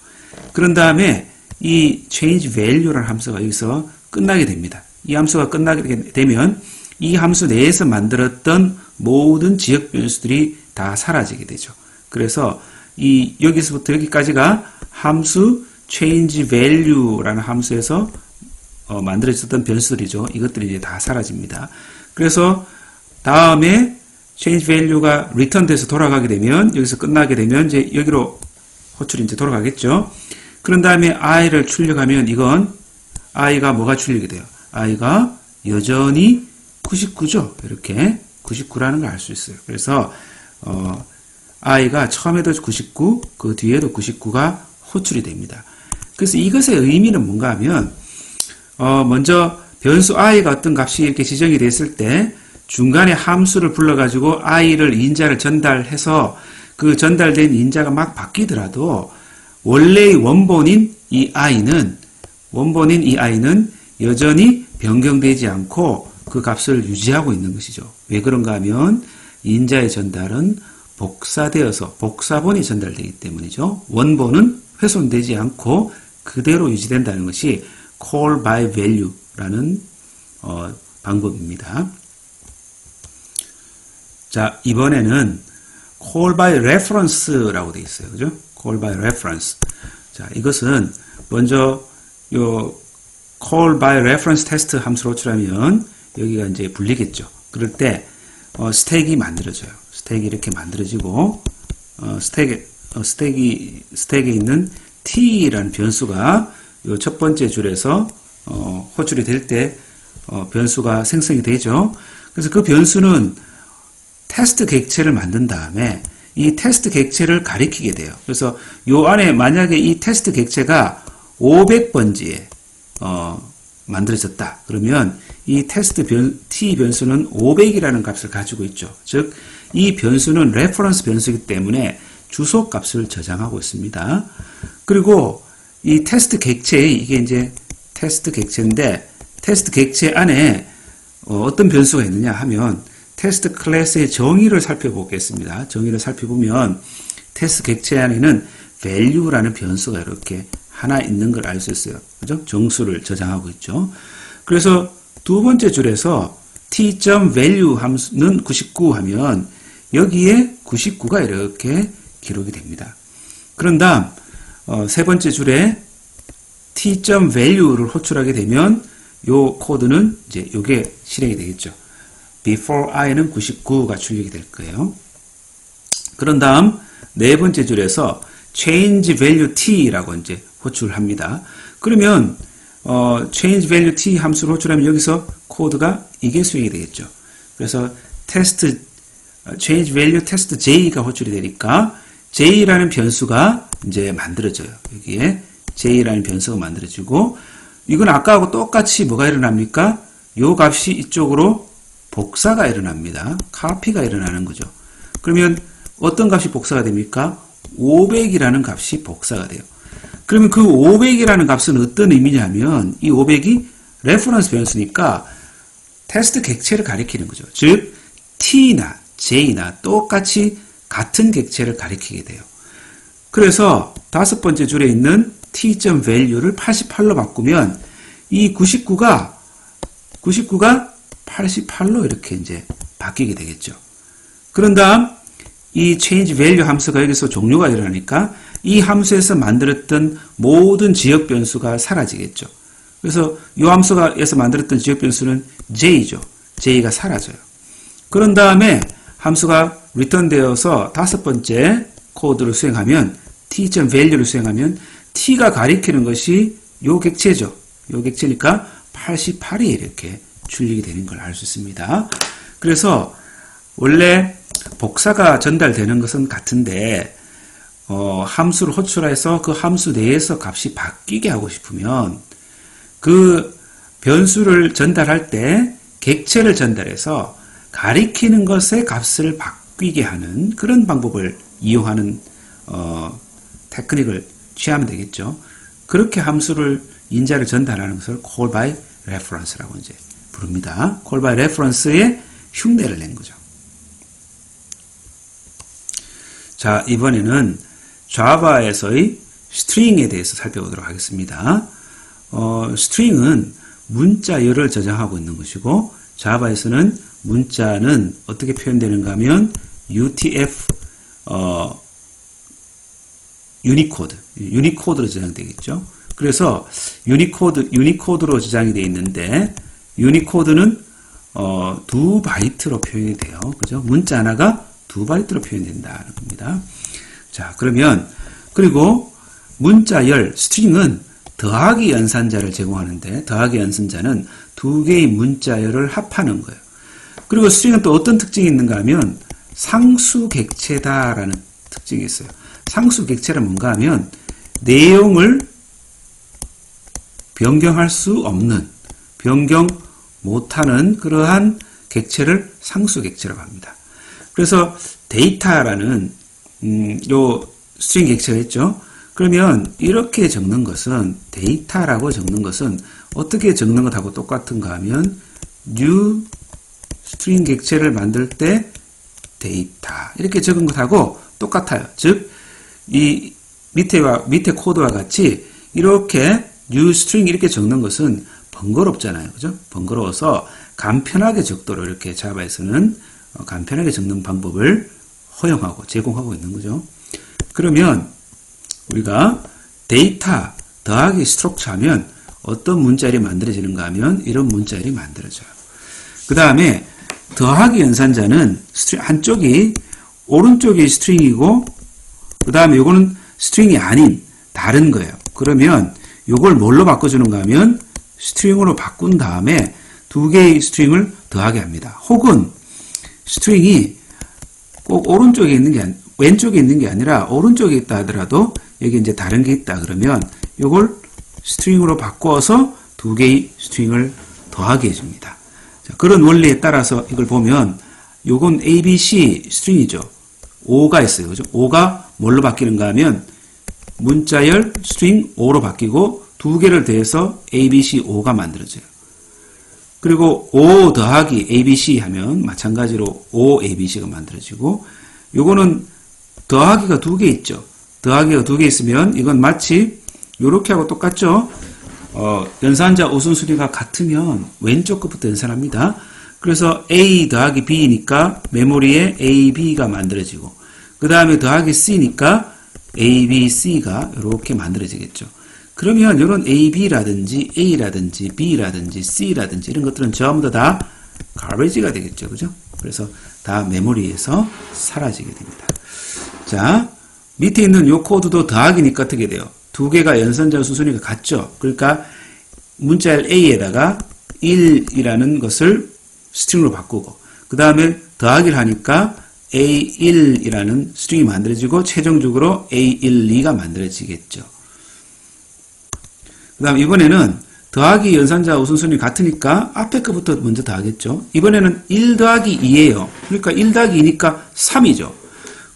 그런 다음에 이 change value라는 함수가 여기서 끝나게 됩니다. 이 함수가 끝나게 되면 이 함수 내에서 만들었던 모든 지역 변수들이 다 사라지게 되죠. 그래서 이 여기서부터 여기까지가 함수 change value라는 함수에서 만들어졌던 변수들이죠. 이것들이 이제 다 사라집니다. 그래서 다음에 change value가 return 돼서 돌아가게 되면 여기서 끝나게 되면 이제 여기로 호출이 이제 돌아가겠죠. 그런 다음에 i를 출력하면 이건 i가 뭐가 출력이 돼요? i가 여전히 99죠. 이렇게 99라는 걸 알 수 있어요. 그래서 i가 처음에도 99, 그 뒤에도 99가 호출이 됩니다. 그래서 이것의 의미는 뭔가 하면 먼저 변수 i가 어떤 값이 이렇게 지정이 됐을 때 중간에 함수를 불러가지고 i를 인자를 전달해서 그 전달된 인자가 막 바뀌더라도 원래의 원본인 이 i는 여전히 변경되지 않고 그 값을 유지하고 있는 것이죠. 왜 그런가 하면 인자의 전달은 복사되어서 복사본이 전달되기 때문이죠. 원본은 훼손되지 않고 그대로 유지된다는 것이 call by value라는 방법입니다. 자, 이번에는 call by reference라고 되어 있어요. 그죠? call by reference. 자, 이것은 먼저 요 call by reference 테스트 함수를 호출하면 여기가 이제 불리겠죠. 그럴 때 스택이 만들어져요. 스택이 이렇게 만들어지고 스택에 있는 t라는 변수가 요 첫 번째 줄에서 호출이 될 때 변수가 생성이 되죠. 그래서 그 변수는 테스트 객체를 만든 다음에 이 테스트 객체를 가리키게 돼요. 그래서 요 안에 만약에 이 테스트 객체가 500번지에 만들어졌다. 그러면 이 테스트 t 변수는 500이라는 값을 가지고 있죠. 즉, 이 변수는 레퍼런스 변수이기 때문에 주소 값을 저장하고 있습니다. 그리고 이 테스트 객체의 이게 이제 테스트 객체인데 테스트 객체 안에 어떤 변수가 있느냐 하면 테스트 클래스의 정의를 살펴보겠습니다. 정의를 살펴보면 테스트 객체 안에는 value라는 변수가 이렇게 하나 있는 걸 알 수 있어요. 그죠? 정수를 저장하고 있죠. 그래서 두 번째 줄에서 t.value 함수는 99 하면 여기에 99가 이렇게 기록이 됩니다. 그런 다음 세 번째 줄에 t.value를 호출하게 되면 요 코드는 이제 요게 실행이 되겠죠. before i는 99가 출력이 될 거예요. 그런 다음 네 번째 줄에서 change value t라고 이제 호출을 합니다. 그러면 change value t 함수를 호출하면 여기서 코드가 이게 수행이 되겠죠. 그래서 테스트 change value test j가 호출이 되니까 j라는 변수가 이제 만들어져요. 여기에 j라는 변수가 만들어지고 이건 아까하고 똑같이 뭐가 일어납니까? 요 값이 이쪽으로 복사가 일어납니다. 카피가 일어나는 거죠. 그러면 어떤 값이 복사가 됩니까? 500이라는 값이 복사가 돼요. 그러면 그 500이라는 값은 어떤 의미냐면 이 500이 레퍼런스 변수니까 테스트 객체를 가리키는 거죠. 즉 t나 j나 똑같이 같은 객체를 가리키게 돼요. 그래서 다섯 번째 줄에 있는 t.value를 88로 바꾸면 이 99가 88로 이렇게 이제 바뀌게 되겠죠. 그런 다음 이 change value 함수가 여기서 종료가 일어나니까 이 함수에서 만들었던 모든 지역 변수가 사라지겠죠. 그래서 이 함수에서 만들었던 지역 변수는 j죠. j가 사라져요. 그런 다음에 함수가 return 되어서 다섯 번째 코드를 수행하면 t.value를 수행하면 t가 가리키는 것이 요 객체죠. 요 객체니까 88이 이렇게 출력이 되는 걸 알 수 있습니다. 그래서 원래 복사가 전달되는 것은 같은데 함수를 호출해서 그 함수 내에서 값이 바뀌게 하고 싶으면 그 변수를 전달할 때 객체를 전달해서 가리키는 것의 값을 바뀌게 하는 그런 방법을 이용하는 테크닉을 취하면 되겠죠. 그렇게 함수를 인자를 전달하는 것을 call by reference라고 이제 부릅니다. call by reference의 흉내를 낸 거죠. 자, 이번에는 자바에서의 스트링에 대해서 살펴보도록 하겠습니다. 스트링은 문자열을 저장하고 있는 것이고 자바에서는 문자는 어떻게 표현되는가 하면 UTF 유니코드로 저장되겠죠. 그래서 유니코드로 저장이 되어 있는데 유니코드는 2바이트로 표현이 돼요. 그죠? 문자 하나가 2바이트로 표현된다는 겁니다. 자, 그러면 그리고 문자열 스트링은 더하기 연산자를 제공하는데 더하기 연산자는 두 개의 문자열을 합하는 거예요. 그리고 스트링은 또 어떤 특징이 있는가 하면 상수객체다라는 특징이 있어요. 상수객체는 뭔가 하면 내용을 변경할 수 없는, 변경 못하는 그러한 객체를 상수객체라고 합니다. 그래서 데이터라는 요 스트링 객체가 있죠. 그러면 이렇게 적는 것은 데이터라고 적는 것은 어떻게 적는 것하고 똑같은가 하면 new 스트링 객체를 만들 때 데이터 이렇게 적은 것하고 똑같아요. 즉 이 밑에 코드와 같이 이렇게 new string 이렇게 적는 것은 번거롭잖아요. 그죠? 번거로워서 간편하게 적도록 이렇게 자바에서는 간편하게 적는 방법을 허용하고 제공하고 있는 거죠. 그러면 우리가 데이터 더하기 스트럭처 하면 어떤 문자열이 만들어지는가 하면 이런 문자열이 만들어져요. 그 다음에 더하기 연산자는 한쪽이 오른쪽이 스트링이고 그 다음에 요거는 스트링이 아닌 다른 거예요. 그러면 요걸 뭘로 바꿔주는가 하면 스트링으로 바꾼 다음에 두 개의 스트링을 더하게 합니다. 혹은 스트링이 꼭 오른쪽에 있는 게 왼쪽에 있는 게 아니라 오른쪽에 있다 하더라도 여기 이제 다른 게 있다 그러면 요걸 스트링으로 바꿔서 두 개의 스트링을 더하게 해줍니다. 자, 그런 원리에 따라서 이걸 보면 요건 ABC 스트링이죠. 5가 있어요. 그죠? 5가 뭘로 바뀌는가 하면 문자열 스트링 5로 바뀌고 두 개를 더해서 ABC 5가 만들어져요. 그리고 5 더하기 ABC 하면 마찬가지로 5ABC가 만들어지고 요거는 더하기가 두 개 있죠. 더하기가 두 개 있으면 이건 마치 요렇게 하고 똑같죠. 연산자 우선순위가 같으면 왼쪽 것부터 연산합니다. 그래서 A 더하기 B니까 메모리에 A, B가 만들어지고 그 다음에 더하기 C니까 A, B, C가 이렇게 만들어지겠죠. 그러면 이런 A, B라든지 A라든지 B라든지 C라든지 이런 것들은 전부 다 garbage가 되겠죠. 그죠? 그래서 다 메모리에서 사라지게 됩니다. 자, 밑에 있는 요 코드도 더하기니까 어떻게 돼요? 두 개가 연산자 우선순위가 같죠. 그러니까 문자열 A에다가 1이라는 것을 스트링으로 바꾸고 그 다음에 더하기를 하니까 A1이라는 스트링이 만들어지고 최종적으로 A12가 만들어지겠죠. 그 다음 이번에는 더하기 연산자 우선순위 같으니까 앞에 거부터 먼저 더하겠죠. 이번에는 1 더하기 2예요. 그러니까 1 더하기 2니까 3이죠.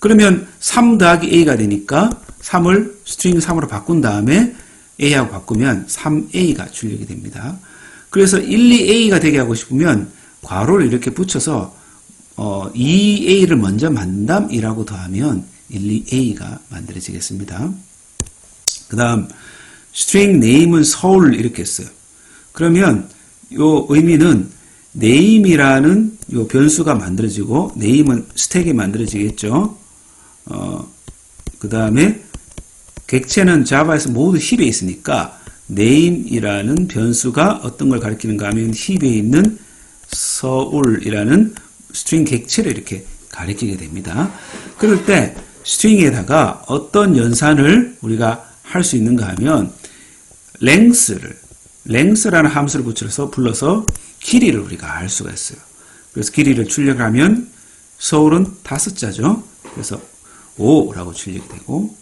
그러면 3 더하기 A가 되니까 3을 스트링 3으로 바꾼 다음에 A하고 바꾸면 3A가 출력이 됩니다. 그래서 12A가 되게 하고 싶으면 괄호를 이렇게 붙여서 2A를 먼저 만든 다음 1하고 더하면 12A가 만들어지겠습니다. 그 다음 string name은 서울 이렇게 했어요. 그러면 요 의미는 name이라는 요 변수가 만들어지고 name은 스택이 만들어지겠죠. 그 다음에 객체는 자바에서 모두 힙에 있으니까 name이라는 변수가 어떤 걸 가리키는가 하면 힙에 있는 서울이라는 스트링 객체를 이렇게 가리키게 됩니다. 그럴 때 스트링에다가 어떤 연산을 우리가 할 수 있는가 하면 length라는 함수를 불러서 길이를 우리가 알 수가 있어요. 그래서 길이를 출력하면 서울은 5자죠. 그래서 5라고 출력이 되고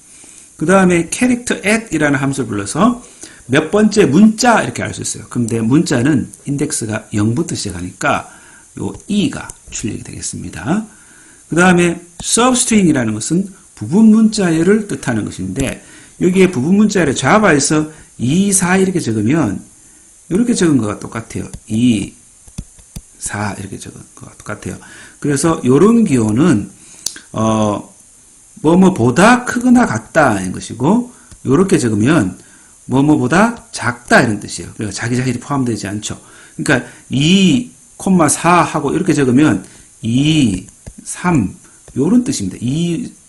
그 다음에 character at 이라는 함수를 불러서 몇 번째 문자 이렇게 알 수 있어요. 근데 문자는 인덱스가 0부터 시작하니까 요 e가 출력이 되겠습니다. 그 다음에 substring이라는 것은 부분 문자열을 뜻하는 것인데 여기에 부분 문자열을 자바에서 2, 4 이렇게 적으면 이렇게 적은 거가 똑같아요. 2, 4 이렇게 적은 거가 똑같아요. 그래서 이런 기호는 뭐뭐보다 크거나 같다 하는 것이고 이렇게 적으면 뭐뭐보다 작다 이런 뜻이에요. 그러니까 자기 자신이 포함되지 않죠. 그러니까 2, 4 하고 이렇게 적으면 2, 3 이런 뜻입니다.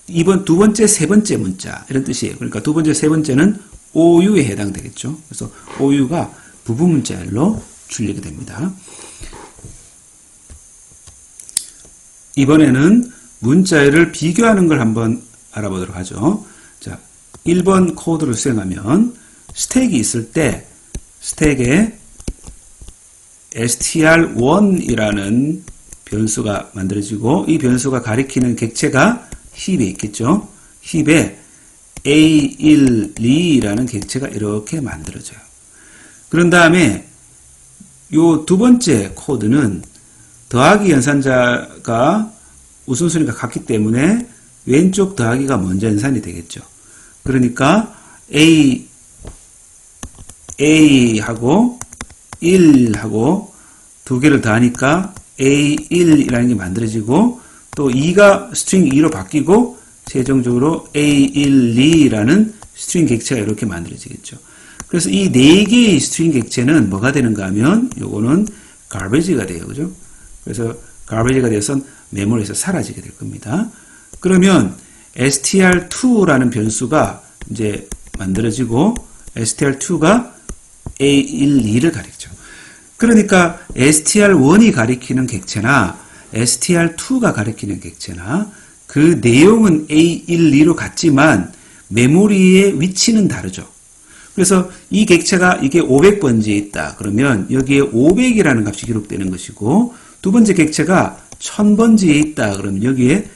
이번 두 번째, 세 번째 문자 이런 뜻이에요. 그러니까 두 번째, 세 번째는 OU에 해당되겠죠. 그래서 OU가 부분 문자열로 출력이 됩니다. 이번에는 문자열을 비교하는 걸 한번 알아보도록 하죠. 자, 1번 코드를 수행하면 스택이 있을 때 스택에 str1이라는 변수가 만들어지고 이 변수가 가리키는 객체가 힙에 있겠죠. 힙에 A1, 2라는 객체가 이렇게 만들어져요. 그런 다음에 요 두 번째 코드는 더하기 연산자가 우선순위가 같기 때문에 왼쪽 더하기가 먼저 연산이 되겠죠. 그러니까 A하고 1하고 두 개를 더하니까 A1이라는 게 만들어지고 또 2가 스트링 2로 바뀌고 최종적으로 A12라는 스트링 객체가 이렇게 만들어지겠죠. 그래서 이 네 개의 스트링 객체는 뭐가 되는가 하면 요거는 garbage가 돼요. 그죠? 그래서 garbage가 돼서 메모리에서 사라지게 될 겁니다. 그러면 str2라는 변수가 이제 만들어지고 str2가 A12를 가리키죠. 그러니까 str1이 가리키는 객체나 str2가 가리키는 객체나 그 내용은 A12로 같지만 메모리의 위치는 다르죠. 그래서 이 객체가 이게 500번지에 있다. 그러면 여기에 500이라는 값이 기록되는 것이고 두 번째 객체가 1000번지에 있다. 그러면 여기에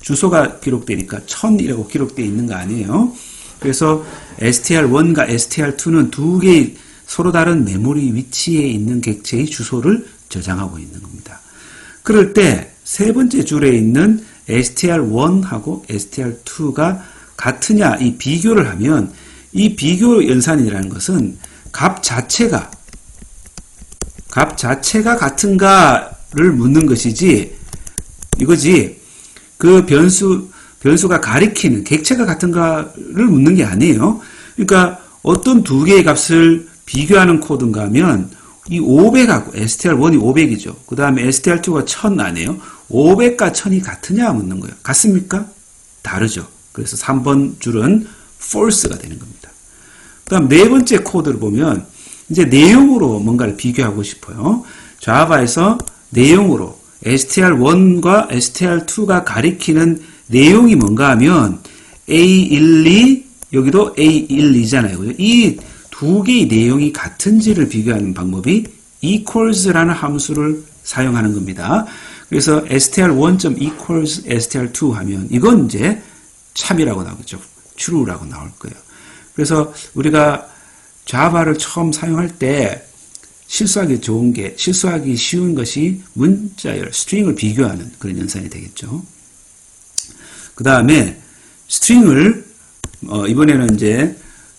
주소가 기록되니까 1000이라고 기록되어 있는 거 아니에요. 그래서 str1과 str2는 두 개의 서로 다른 메모리 위치에 있는 객체의 주소를 저장하고 있는 겁니다. 그럴 때 세 번째 줄에 있는 str1하고 str2가 같으냐 이 비교를 하면 이 비교 연산이라는 것은 값 자체가 같은가를 묻는 것이지 이거지 그 변수가 가리키는 객체가 같은가를 묻는 게 아니에요. 그러니까 어떤 두 개의 값을 비교하는 코드인가 하면 이 500하고 str1이 500이죠. 그 다음에 str2가 1000 아니에요. 500과 1000이 같으냐 묻는 거예요. 같습니까? 다르죠. 그래서 3번 줄은 false가 되는 겁니다. 그 다음 네 번째 코드를 보면 이제 내용으로 뭔가를 비교하고 싶어요. 자바에서 내용으로 str1과 str2가 가리키는 내용이 뭔가 하면 A12 여기도 A12잖아요. 이 두 개의 내용이 같은지를 비교하는 방법이 equals라는 함수를 사용하는 겁니다. 그래서 str1.equals str2 하면 이건 이제 참이라고 나오겠죠. true라고 나올 거예요. 그래서 우리가 자바를 처음 사용할 때 실수하기 쉬운 것이 문자열, 스트링을 비교하는 그런 연산이 되겠죠. 그 다음에 스트링을 이번에는 이제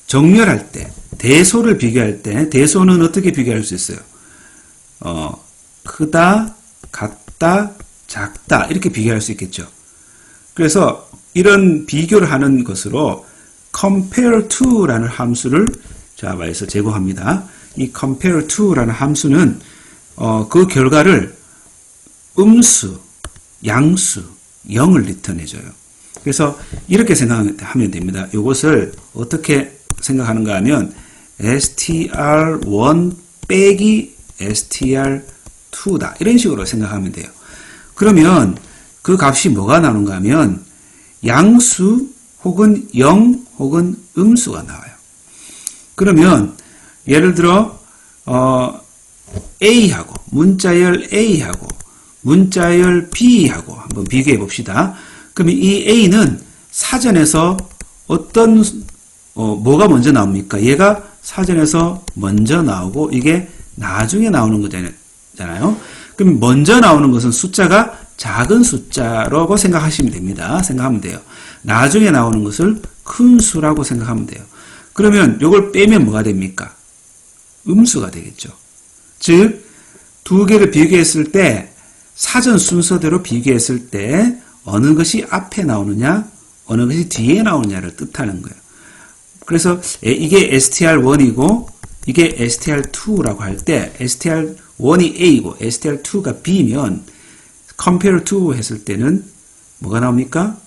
정렬할 때, 대소를 비교할 때, 대소는 어떻게 비교할 수 있어요? 크다, 같다, 작다 이렇게 비교할 수 있겠죠. 그래서 이런 비교를 하는 것으로 compare to라는 함수를 자바에서 제공합니다. 이 compare to라는 함수는 그 결과를 음수, 양수, 0을 리턴해줘요. 그래서 이렇게 생각하면 됩니다. 이것을 어떻게 생각하는가 하면 str1 빼기 str2다. 이런 식으로 생각하면 돼요. 그러면 그 값이 뭐가 나오는가 하면 양수 혹은 0 혹은 음수가 나와요. 그러면 예를 들어 A하고 문자열 A하고 문자열 B하고 한번 비교해 봅시다. 그러면 이 A는 사전에서 어떤 뭐가 먼저 나옵니까? 얘가 사전에서 먼저 나오고 이게 나중에 나오는 거잖아요. 그럼 먼저 나오는 것은 숫자가 작은 숫자라고 생각하시면 됩니다. 생각하면 돼요. 나중에 나오는 것을 큰 수라고 생각하면 돼요. 그러면 이걸 빼면 뭐가 됩니까? 음수가 되겠죠. 즉, 두 개를 비교했을 때 사전 순서대로 비교했을 때 어느 것이 앞에 나오느냐, 어느 것이 뒤에 나오느냐를 뜻하는 거예요. 그래서 이게 str1이고 이게 str2라고 할 때 str1이 A고 str2가 B면 compare to 했을 때는 뭐가 나옵니까?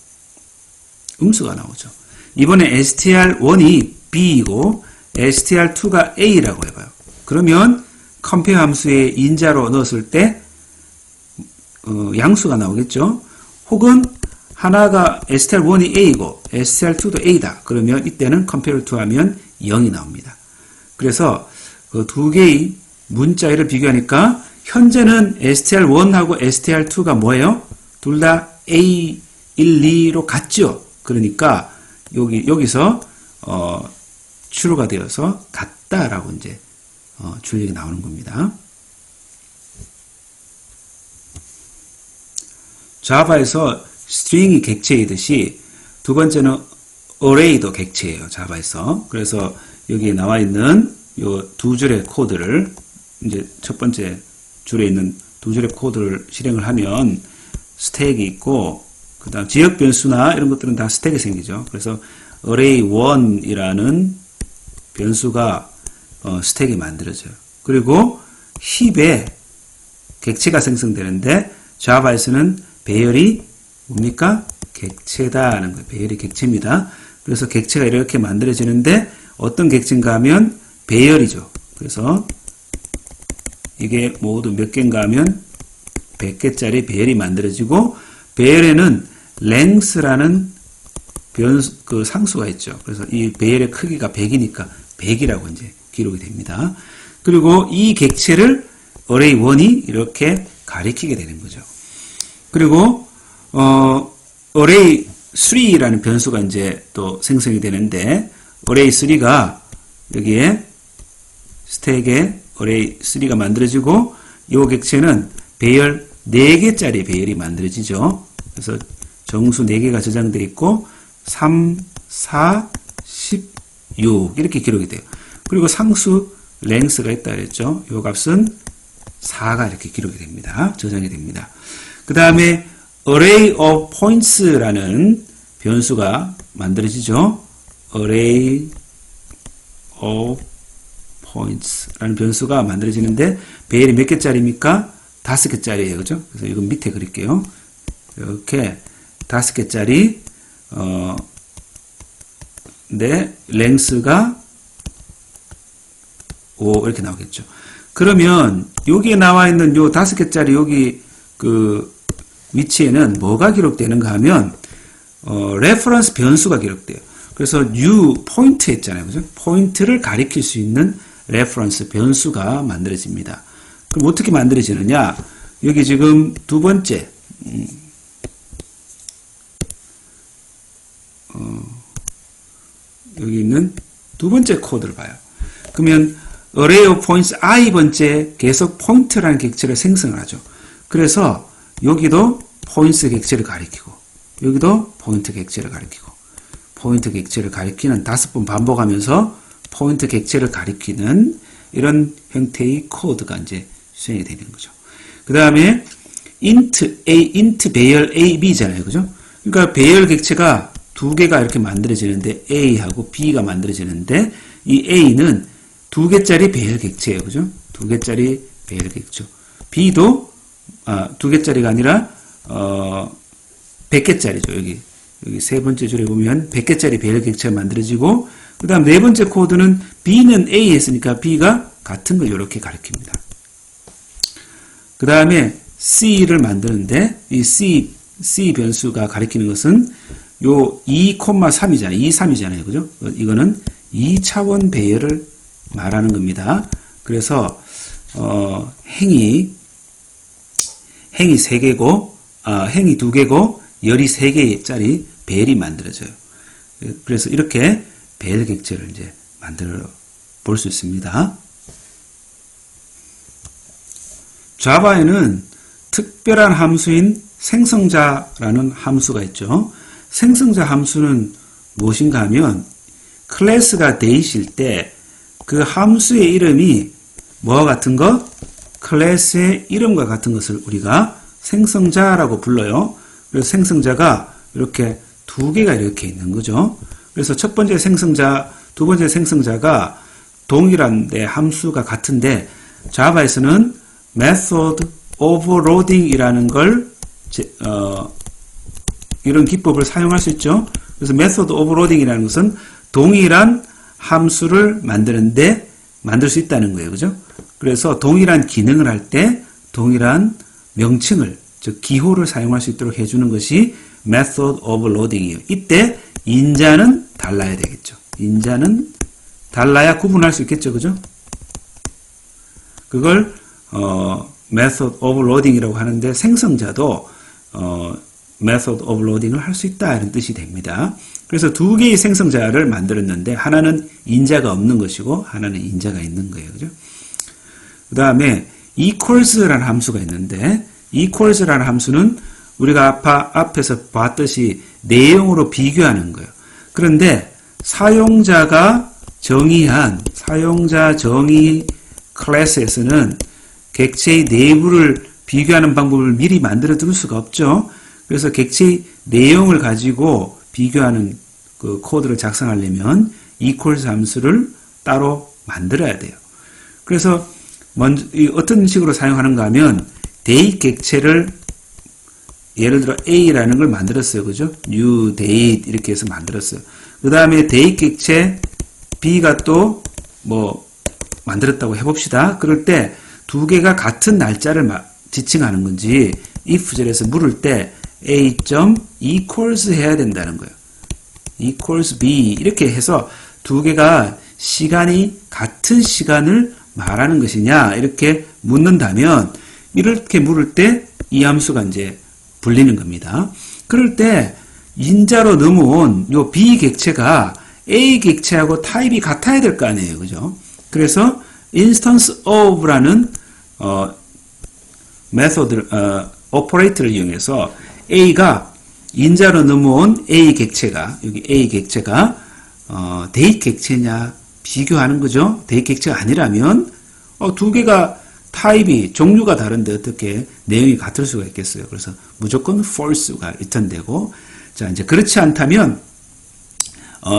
음수가 나오죠. 이번에 str1이 B이고 str2가 A라고 해봐요. 그러면 compare 함수에 인자로 넣었을 때 양수가 나오겠죠. 혹은 하나가 str1이 A고 str2도 A다. 그러면 이때는 compare to 하면 0이 나옵니다. 그래서 그 두 개의 문자를 비교하니까 현재는 str1하고 str2가 뭐예요? 둘 다 A, 1, 2로 같죠. 그러니까 여기서 true가 되어서 같다라고 이제 출력이 나오는 겁니다. 자바에서 스트링이 객체이듯이 두 번째는 array도 객체예요. 자바에서. 그래서 여기에 나와 있는 요 두 줄의 코드를 이제 첫 번째 줄에 있는 두 줄의 코드를 실행을 하면 스택이 있고 그다음 지역 변수나 이런 것들은 다 스택이 생기죠. 그래서 array1이라는 변수가 스택이 만들어져요. 그리고 힙에 객체가 생성되는데 자바에서는 배열이 뭡니까? 객체다라는 거예요. 배열이 객체입니다. 그래서 객체가 이렇게 만들어지는데 어떤 객체인가 하면 배열이죠. 그래서 이게 모두 몇 개인가 하면 100개짜리 배열이 만들어지고 배열에는 length라는 그 상수가 있죠. 그래서 이 배열의 크기가 100이니까 100이라고 이제 기록이 됩니다. 그리고 이 객체를 array1이 이렇게 가리키게 되는 거죠. 그리고 array3라는 변수가 이제 또 생성이 되는데 array3가 여기에 스택에 array3가 만들어지고 이 객체는 배열 4개짜리 배열이 만들어지죠. 그래서 정수 4개가 저장되어 있고 3, 4, 16 이렇게 기록이 돼요. 그리고 상수 length가 있다 그랬죠. 이 값은 4가 이렇게 기록이 됩니다. 저장이 됩니다. 그 다음에 array of points라는 변수가 만들어지죠. array of points라는 변수가 만들어지는데 배열이 몇 개짜리입니까? 5개짜리예요. 그죠? 그래서 이건 밑에 그릴게요. 이렇게 5개짜리 네, length가 5 이렇게 나오겠죠. 그러면 여기에 나와 있는 요 5개짜리 여기 그 위치에는 뭐가 기록되는가 하면 reference 변수가 기록돼요. 그래서 new point 했잖아요. 그죠? 포인트를 가리킬 수 있는 reference 변수가 만들어집니다. 그럼 어떻게 만들어지느냐? 여기 지금 두 번째 여기 있는 두 번째 코드를 봐요. 그러면 array of points i번째 계속 포인트라는 객체를 생성을 하죠. 그래서 여기도 포인트 객체를 가리키고 여기도 포인트 객체를 가리키고 포인트 객체를 가리키는 5번 반복하면서 포인트 객체를 가리키는 이런 형태의 코드가 이제 수행이 되는 거죠. 그 다음에 int 배열 a, b잖아요. 그죠? 그러니까 배열 객체가 두 개가 이렇게 만들어지는데 a하고 b가 만들어지는데 이 a는 2개짜리 배열 객체예요. 그죠? 2개짜리 배열 객체. b도 2개짜리가 아니라 100개짜리죠. 여기 세 번째 줄에 보면 100개짜리 배열 객체가 만들어지고 그 다음 네 번째 코드는 b는 a 했으니까 b가 같은 걸 이렇게 가리킵니다. 그 다음에 c를 만드는데 이 c 변수가 가리키는 것은 요 2,3이잖아요. 2, 3이잖아요. 그죠? 이거는 2차원 배열을 말하는 겁니다. 그래서 행이 3개고 행이 2개고 열이 3개짜리 배열이 만들어져요. 그래서 이렇게 배열 객체를 이제 만들어 볼 수 있습니다. 자바에는 특별한 함수인 생성자라는 함수가 있죠. 생성자 함수는 무엇인가 하면 클래스가 데이실 때 그 함수의 이름이 뭐와 같은 것? 클래스의 이름과 같은 것을 우리가 생성자라고 불러요. 그래서 생성자가 이렇게 두 개가 이렇게 있는 거죠. 그래서 첫 번째 생성자, 두 번째 생성자가 동일한데 함수가 같은데 자바에서는 method overloading이라는 걸 이런 기법을 사용할 수 있죠. 그래서 method overloading이라는 것은 동일한 함수를 만들 수 있다는 거예요. 그죠? 그래서 동일한 기능을 할 때 동일한 명칭을, 즉 기호를 사용할 수 있도록 해주는 것이 method overloading이에요. 이때 인자는 달라야 되겠죠. 인자는 달라야 구분할 수 있겠죠. 그죠? 그걸 method overloading이라고 하는데 생성자도 method overloading을 할 수 있다 이런 뜻이 됩니다. 그래서 두 개의 생성자를 만들었는데 하나는 인자가 없는 것이고 하나는 인자가 있는 거예요. 그죠? 그 다음에 equals라는 함수가 있는데 equals라는 함수는 우리가 앞에서 봤듯이 내용으로 비교하는 거예요. 그런데 사용자 정의 클래스에서는 객체의 내부를 비교하는 방법을 미리 만들어 둘 수가 없죠. 그래서 객체의 내용을 가지고 비교하는 그 코드를 작성하려면 equals 함수를 따로 만들어야 돼요. 그래서 먼저 어떤 식으로 사용하는가 하면 date 객체를 예를 들어 A라는 걸 만들었어요. 그죠? new date 이렇게 해서 만들었어요. 그 다음에 date 객체 B가 또 뭐 만들었다고 해봅시다. 그럴 때 두 개가 같은 날짜를 지칭하는 건지 if절에서 물을 때 A. equals 해야 된다는 거예요. equals B 이렇게 해서 두 개가 시간이 같은 시간을 말하는 것이냐 이렇게 묻는다면 이렇게 물을 때 이 함수가 이제 불리는 겁니다. 그럴 때 인자로 넘어온 요 B 객체가 A 객체하고 타입이 같아야 될 거 아니에요. 그죠? 그래서 instance of라는 메소드 오퍼레이터를 이용해서 A가 인자로 넘어온 A 객체가 여기 A 객체가 date 객체냐 비교하는 거죠. date 객체가 아니라면 두 개가 타입이 종류가 다른데 어떻게 내용이 같을 수가 있겠어요. 그래서 무조건 false가 리턴되고 자 이제 그렇지 않다면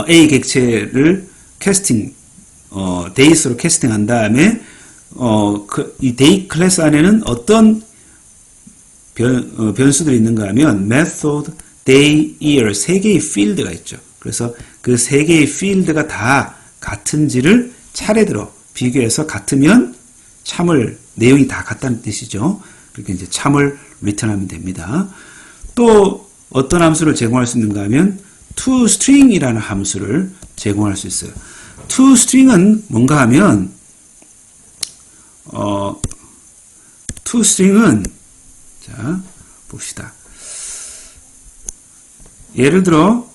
A 객체를 캐스팅 date로 캐스팅한 다음에 이 date 클래스 안에는 어떤 변수들이 있는가 하면 method, day, year 세 개의 필드가 있죠. 그래서 그 세 개의 필드가 다 같은지를 차례대로 비교해서 같으면 참을 내용이 다 같다는 뜻이죠. 그렇게 이제 참을 리턴하면 됩니다. 또 어떤 함수를 제공할 수 있는가 하면 toString이라는 함수를 제공할 수 있어요. toString은 뭔가 하면 toString은 자 봅시다. 예를 들어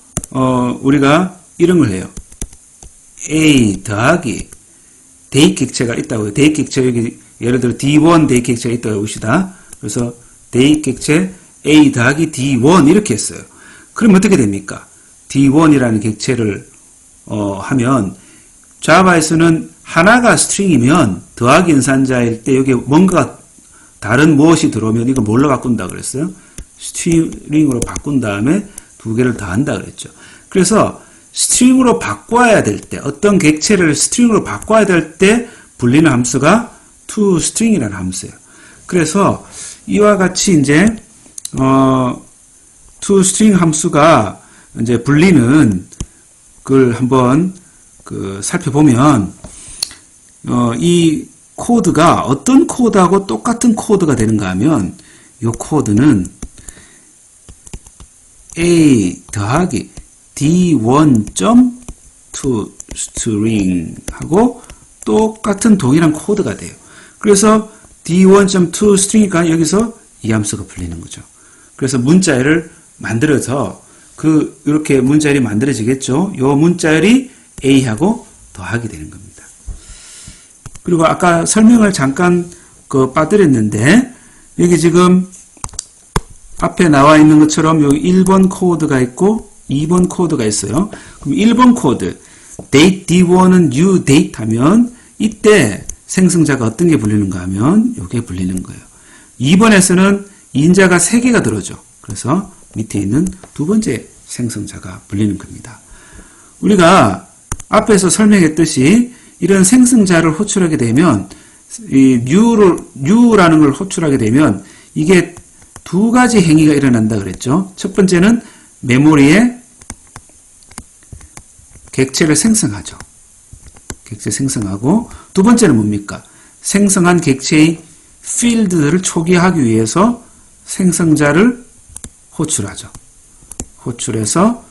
우리가 이런 걸 해요. A 더하기 date 객체가 있다고요. date 객체 여기 예를 들어 D1 date 객체가 있다고 봅시다. 그래서 date 객체 A 더하기 D1 이렇게 했어요. 그럼 어떻게 됩니까? D1이라는 객체를 하면 자바에서는 하나가 스트링이면 더하기 연산자일 때 여기 뭔가 다른 무엇이 들어오면 이거 뭘로 바꾼다 그랬어요? 스트링으로 바꾼 다음에 두 개를 더한다 그랬죠. 그래서 스트링으로 바꿔야 될 때 어떤 객체를 스트링으로 바꿔야 될 때 불리는 함수가 toString이라는 함수예요. 그래서 이와 같이 이제 toString 함수가 이제 불리는 걸 한번 살펴보면 이 코드가 어떤 코드하고 똑같은 코드가 되는가 하면 이 코드는 A 더하기 D1.toString 하고 똑같은 동일한 코드가 돼요. 그래서 D1.toString이니까 여기서 이 함수가 불리는 거죠. 그래서 문자를 만들어서 이렇게 문자열이 만들어지겠죠. 요 문자열이 A하고 더하게 되는 겁니다. 그리고 아까 설명을 잠깐 빠뜨렸는데, 여기 지금 앞에 나와 있는 것처럼 여기 1번 코드가 있고 2번 코드가 있어요. 그럼 1번 코드, date D1은 new date 하면 이때 생성자가 어떤 게 불리는가 하면 이게 불리는 거예요. 2번에서는 인자가 3개가 들어오죠. 그래서 밑에 있는 두 번째 생성자가 불리는 겁니다. 우리가 앞에서 설명했듯이 이런 생성자를 호출하게 되면 이 new라는 걸 호출하게 되면 이게 두 가지 행위가 일어난다 그랬죠. 첫 번째는 메모리에 객체를 생성하죠. 객체 생성하고, 두 번째는 뭡니까? 생성한 객체의 필드들을 초기화하기 위해서 생성자를 호출하죠. 호출해서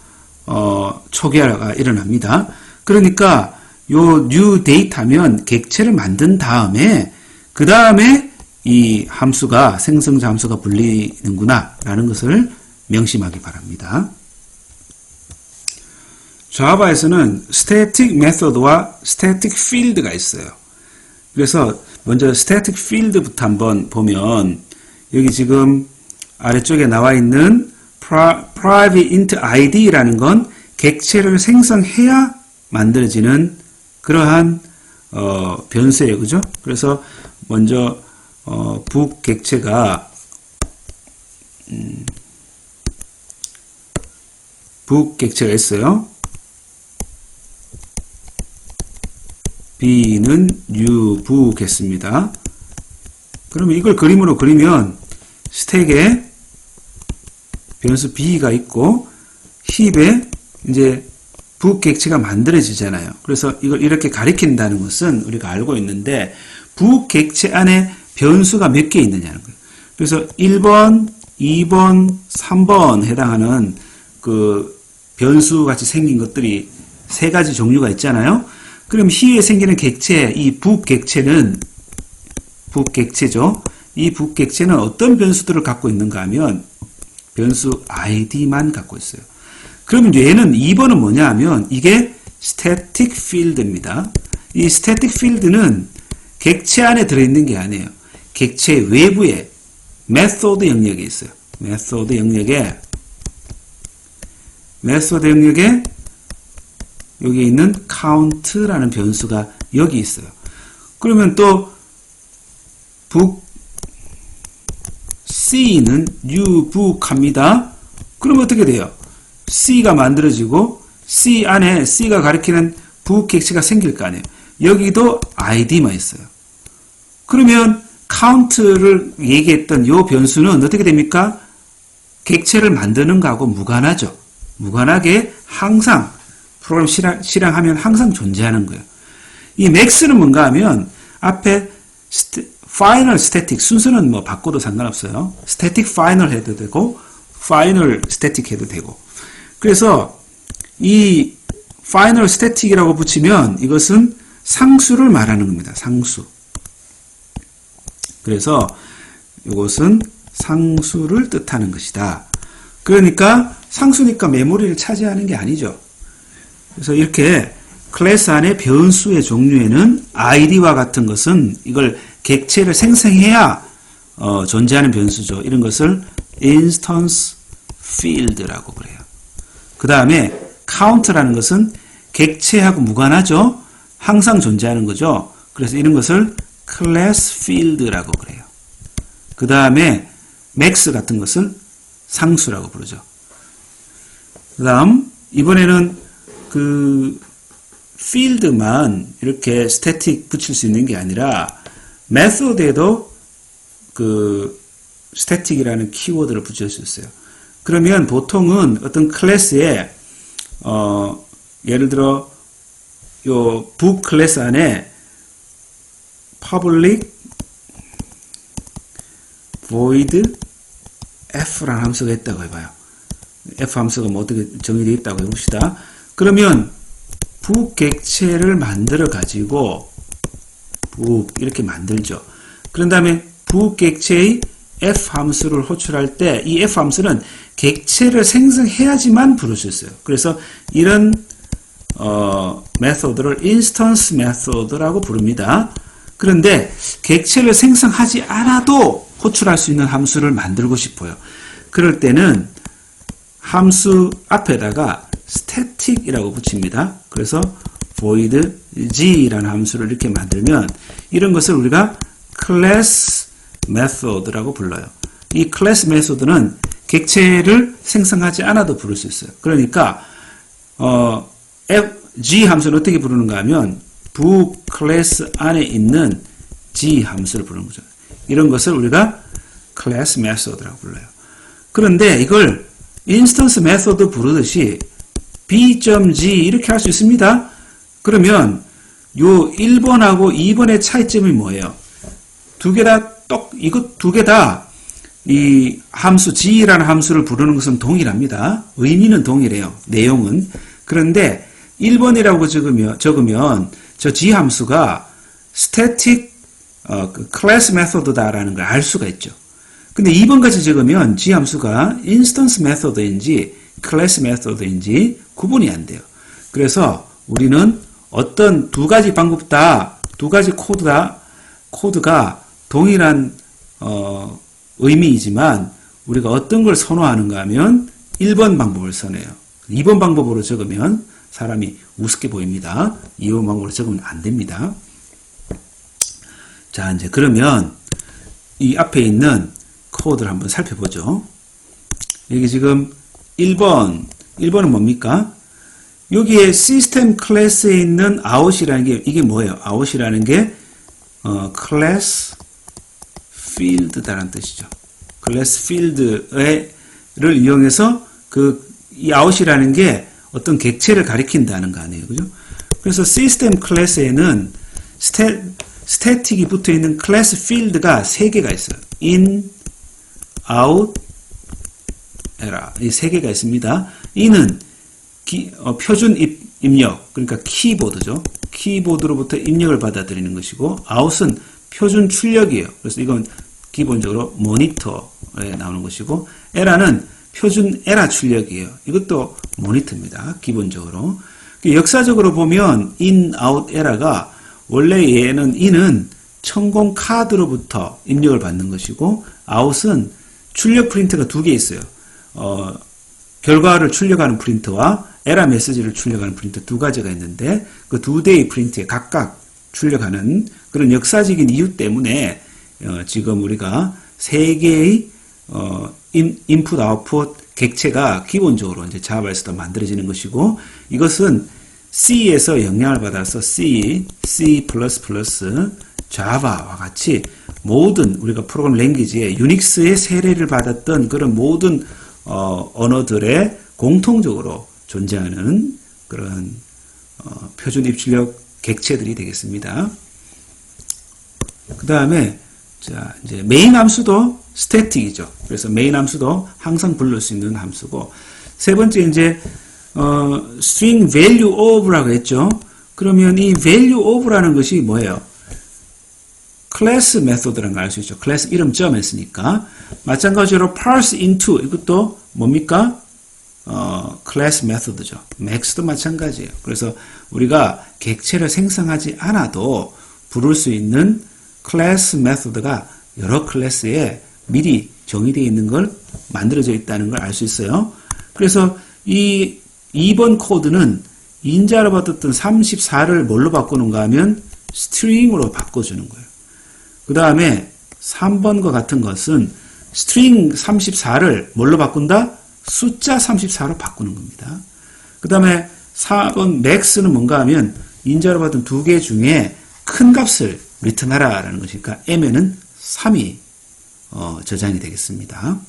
초기화가 일어납니다. 그러니까 요 new date 하면 객체를 만든 다음에 그 다음에 이 함수가 생성자 함수가 불리는구나 라는 것을 명심하기 바랍니다. 자바에서는 static method와 static field가 있어요. 그래서 먼저 static field부터 한번 보면 여기 지금 아래쪽에 나와 있는 private int id라는 건 객체를 생성해야 만들어지는 그러한 변수예요. 그죠? 그래서 먼저 book 객체가 book 객체가 있어요. B는 new book 했습니다. 그러면 이걸 그림으로 그리면 스택에 변수 B가 있고 힙에 이제 book 객체가 만들어지잖아요. 그래서 이걸 이렇게 가리킨다는 것은 우리가 알고 있는데 book 객체 안에 변수가 몇 개 있느냐는 거예요. 그래서 1번, 2번, 3번 해당하는 그 변수 같이 생긴 것들이 세 가지 종류가 있잖아요. 그럼 희에 생기는 객체, 이 book 객체는 book 객체죠. 이 book 객체는 어떤 변수들을 갖고 있는가 하면 변수 id만 갖고 있어요. 그러면 얘는 2번은 뭐냐 하면 이게 static field입니다. 이 static field는 객체 안에 들어있는 게 아니에요. 객체 외부에 method 영역에 있어요. method 영역에 여기 있는 count라는 변수가 여기 있어요. 그러면 또 book C는 new book 합니다. 그럼 어떻게 돼요? C가 만들어지고 C 안에 C가 가리키는 book 객체가 생길 거 아니에요. 여기도 id만 있어요. 그러면 count를 얘기했던 이 변수는 어떻게 됩니까? 객체를 만드는 거하고 무관하죠. 무관하게 항상 프로그램 실행하면 항상 존재하는 거예요. 이 max는 뭔가 하면 앞에 final static 순서는 뭐 바꿔도 상관없어요. static final 해도 되고 final static 해도 되고. 그래서 이 final static이라고 붙이면 이것은 상수를 말하는 겁니다. 상수. 그래서 이것은 상수를 뜻하는 것이다. 그러니까 상수니까 메모리를 차지하는 게 아니죠. 그래서 이렇게 클래스 안에 변수의 종류에는 id와 같은 것은 이걸 객체를 생성해야 존재하는 변수죠. 이런 것을 instance field라고 그래요. 그 다음에 count라는 것은 객체하고 무관하죠. 항상 존재하는 거죠. 그래서 이런 것을 class field라고 그래요. 그 다음에 max 같은 것을 상수라고 부르죠. 그 다음 이번에는 그 field만 이렇게 static 붙일 수 있는 게 아니라 method에도 그 static이라는 키워드를 붙일 수 있어요. 그러면 보통은 어떤 클래스에 예를 들어 요 book 클래스 안에 public void f라는 함수가 있다고 해봐요. f 함수가 뭐 어떻게 정의되어 있다고 해봅시다. 그러면 book 객체를 만들어 가지고 book 이렇게 만들죠. 그런 다음에 book 객체의 f 함수를 호출할 때 이 f 함수는 객체를 생성해야지만 부를 수 있어요. 그래서 이런 메소드를 인스턴스 메소드라고 부릅니다. 그런데 객체를 생성하지 않아도 호출할 수 있는 함수를 만들고 싶어요. 그럴 때는 함수 앞에다가 static이라고 붙입니다. 그래서 void g라는 함수를 이렇게 만들면 이런 것을 우리가 class method라고 불러요. 이 class method는 객체를 생성하지 않아도 부를 수 있어요. 그러니까 g 함수는 어떻게 부르는가 하면 부 클래스 안에 있는 g 함수를 부르는 거죠. 이런 것을 우리가 class method라고 불러요. 그런데 이걸 instance method 부르듯이 b.g 이렇게 할 수 있습니다. 그러면 요 1번하고 2번의 차이점이 뭐예요? 이거 두 개 다 이 함수 g라는 함수를 부르는 것은 동일합니다. 의미는 동일해요. 내용은. 그런데 1번이라고 적으면 저 g 함수가 static class method다라는 걸 알 수가 있죠. 근데 2번까지 적으면 g 함수가 instance method인지 class method인지 구분이 안 돼요. 그래서 우리는 어떤 두 가지 방법 두 가지 코드가 동일한 의미이지만 우리가 어떤 걸 선호하는가 하면 1번 방법을 선호해요. 2번 방법으로 적으면 사람이 우습게 보입니다. 2번 방법으로 적으면 안 됩니다. 자, 이제 그러면 이 앞에 있는 코드를 한번 살펴보죠. 여기 지금 1번은 뭡니까? 여기에 시스템 클래스에 있는 out이라는 게 이게 뭐예요? out이라는 게 클래스 필드다라는 뜻이죠. 클래스 필드를 이용해서 이 out이라는 게 어떤 객체를 가리킨다는 거 아니에요. 그죠? 그래서 시스템 클래스에는 스태틱이 붙어 있는 클래스 필드가 3개가 있어요. in, out, error. 이 3개가 있습니다. in은 표준 입력, 그러니까 키보드죠. 키보드로부터 입력을 받아들이는 것이고, out은 표준 출력이에요. 그래서 이건 기본적으로 모니터에 나오는 것이고, error는 표준 에러 출력이에요. 이것도 모니터입니다. 기본적으로. 역사적으로 보면 in, out, error가 원래 in은 천공 카드로부터 입력을 받는 것이고, out은 출력 프린터가 2개 있어요. 결과를 출력하는 프린터와 에러 메시지를 출력하는 프린터 2가지가 있는데 그 2대의 프린터에 각각 출력하는 그런 역사적인 이유 때문에 지금 우리가 3개의 인풋 아웃풋 객체가 기본적으로 이제 자바에서도 만들어지는 것이고 이것은 C에서 영향을 받아서 C, C++, 자바와 같이 모든 우리가 프로그램 랭귀지에 유닉스의 세례를 받았던 그런 모든 언어들의 공통적으로 존재하는 그런 표준 입출력 객체들이 되겠습니다. 그 다음에 자 이제 메인 함수도 스태틱이죠. 그래서 메인 함수도 항상 부를 수 있는 함수고 세 번째 이제 string value of라고 했죠. 그러면 이 value of라는 것이 뭐예요? 클래스 메소드라는 걸 알 수 있죠. 클래스 이름 점 했으니까. 마찬가지로 parse into 이것도 뭡니까? 클래스 메소드죠. max도 마찬가지예요. 그래서 우리가 객체를 생성하지 않아도 부를 수 있는 클래스 메소드가 여러 클래스에 미리 정의되어 있는 걸 만들어져 있다는 걸 알 수 있어요. 그래서 이 2번 코드는 인자로 받았던 34를 뭘로 바꾸는가 하면 스트링으로 바꿔주는 거예요. 그 다음에 3번과 같은 것은 스트링 34를 뭘로 바꾼다? 숫자 34로 바꾸는 겁니다. 그 다음에 4번 max는 뭔가 하면 인자로 받은 2개 중에 큰 값을 리턴하라 라는 것이니까 m에는 3이 저장이 되겠습니다.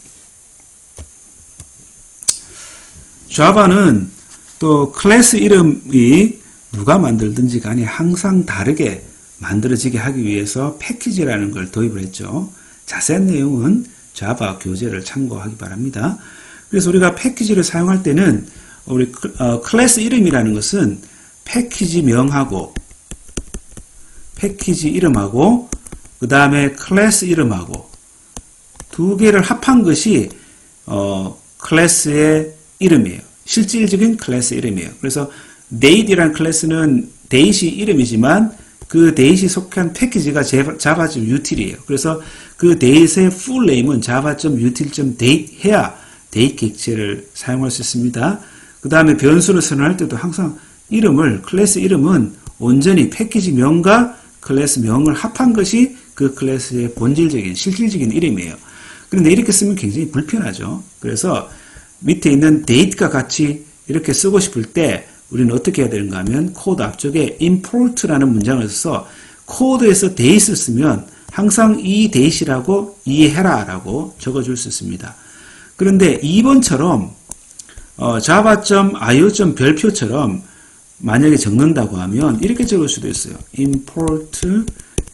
자바는 또 클래스 이름이 누가 만들든지 간에 항상 다르게 만들어지게 하기 위해서 패키지라는 걸 도입을 했죠. 자세한 내용은 자바 교재를 참고하기 바랍니다. 그래서 우리가 패키지를 사용할 때는 우리 클래스 이름이라는 것은 패키지 명하고 패키지 이름하고 그 다음에 클래스 이름하고 두 개를 합한 것이 클래스의 이름이에요. 실질적인 클래스 이름이에요. 그래서 date이라는 클래스는 데이시 이름이지만 그 데이시 속한 패키지가 java.util이에요. 그래서 그 데이트의 full name은 java.util.date 해야 데이트 객체를 사용할 수 있습니다. 그 다음에 변수를 선언할 때도 항상 이름을, 클래스 이름은 온전히 패키지 명과 클래스 명을 합한 것이 그 클래스의 본질적인, 실질적인 이름이에요. 그런데 이렇게 쓰면 굉장히 불편하죠. 그래서 밑에 있는 date과 같이 이렇게 쓰고 싶을 때 우리는 어떻게 해야 되는가 하면 코드 앞쪽에 import라는 문장을 써서 코드에서 date를 쓰면 항상 이 date이라고 이해해라 라고 적어줄 수 있습니다. 그런데 2번처럼 java.io.별표처럼 만약에 적는다고 하면 이렇게 적을 수도 있어요. import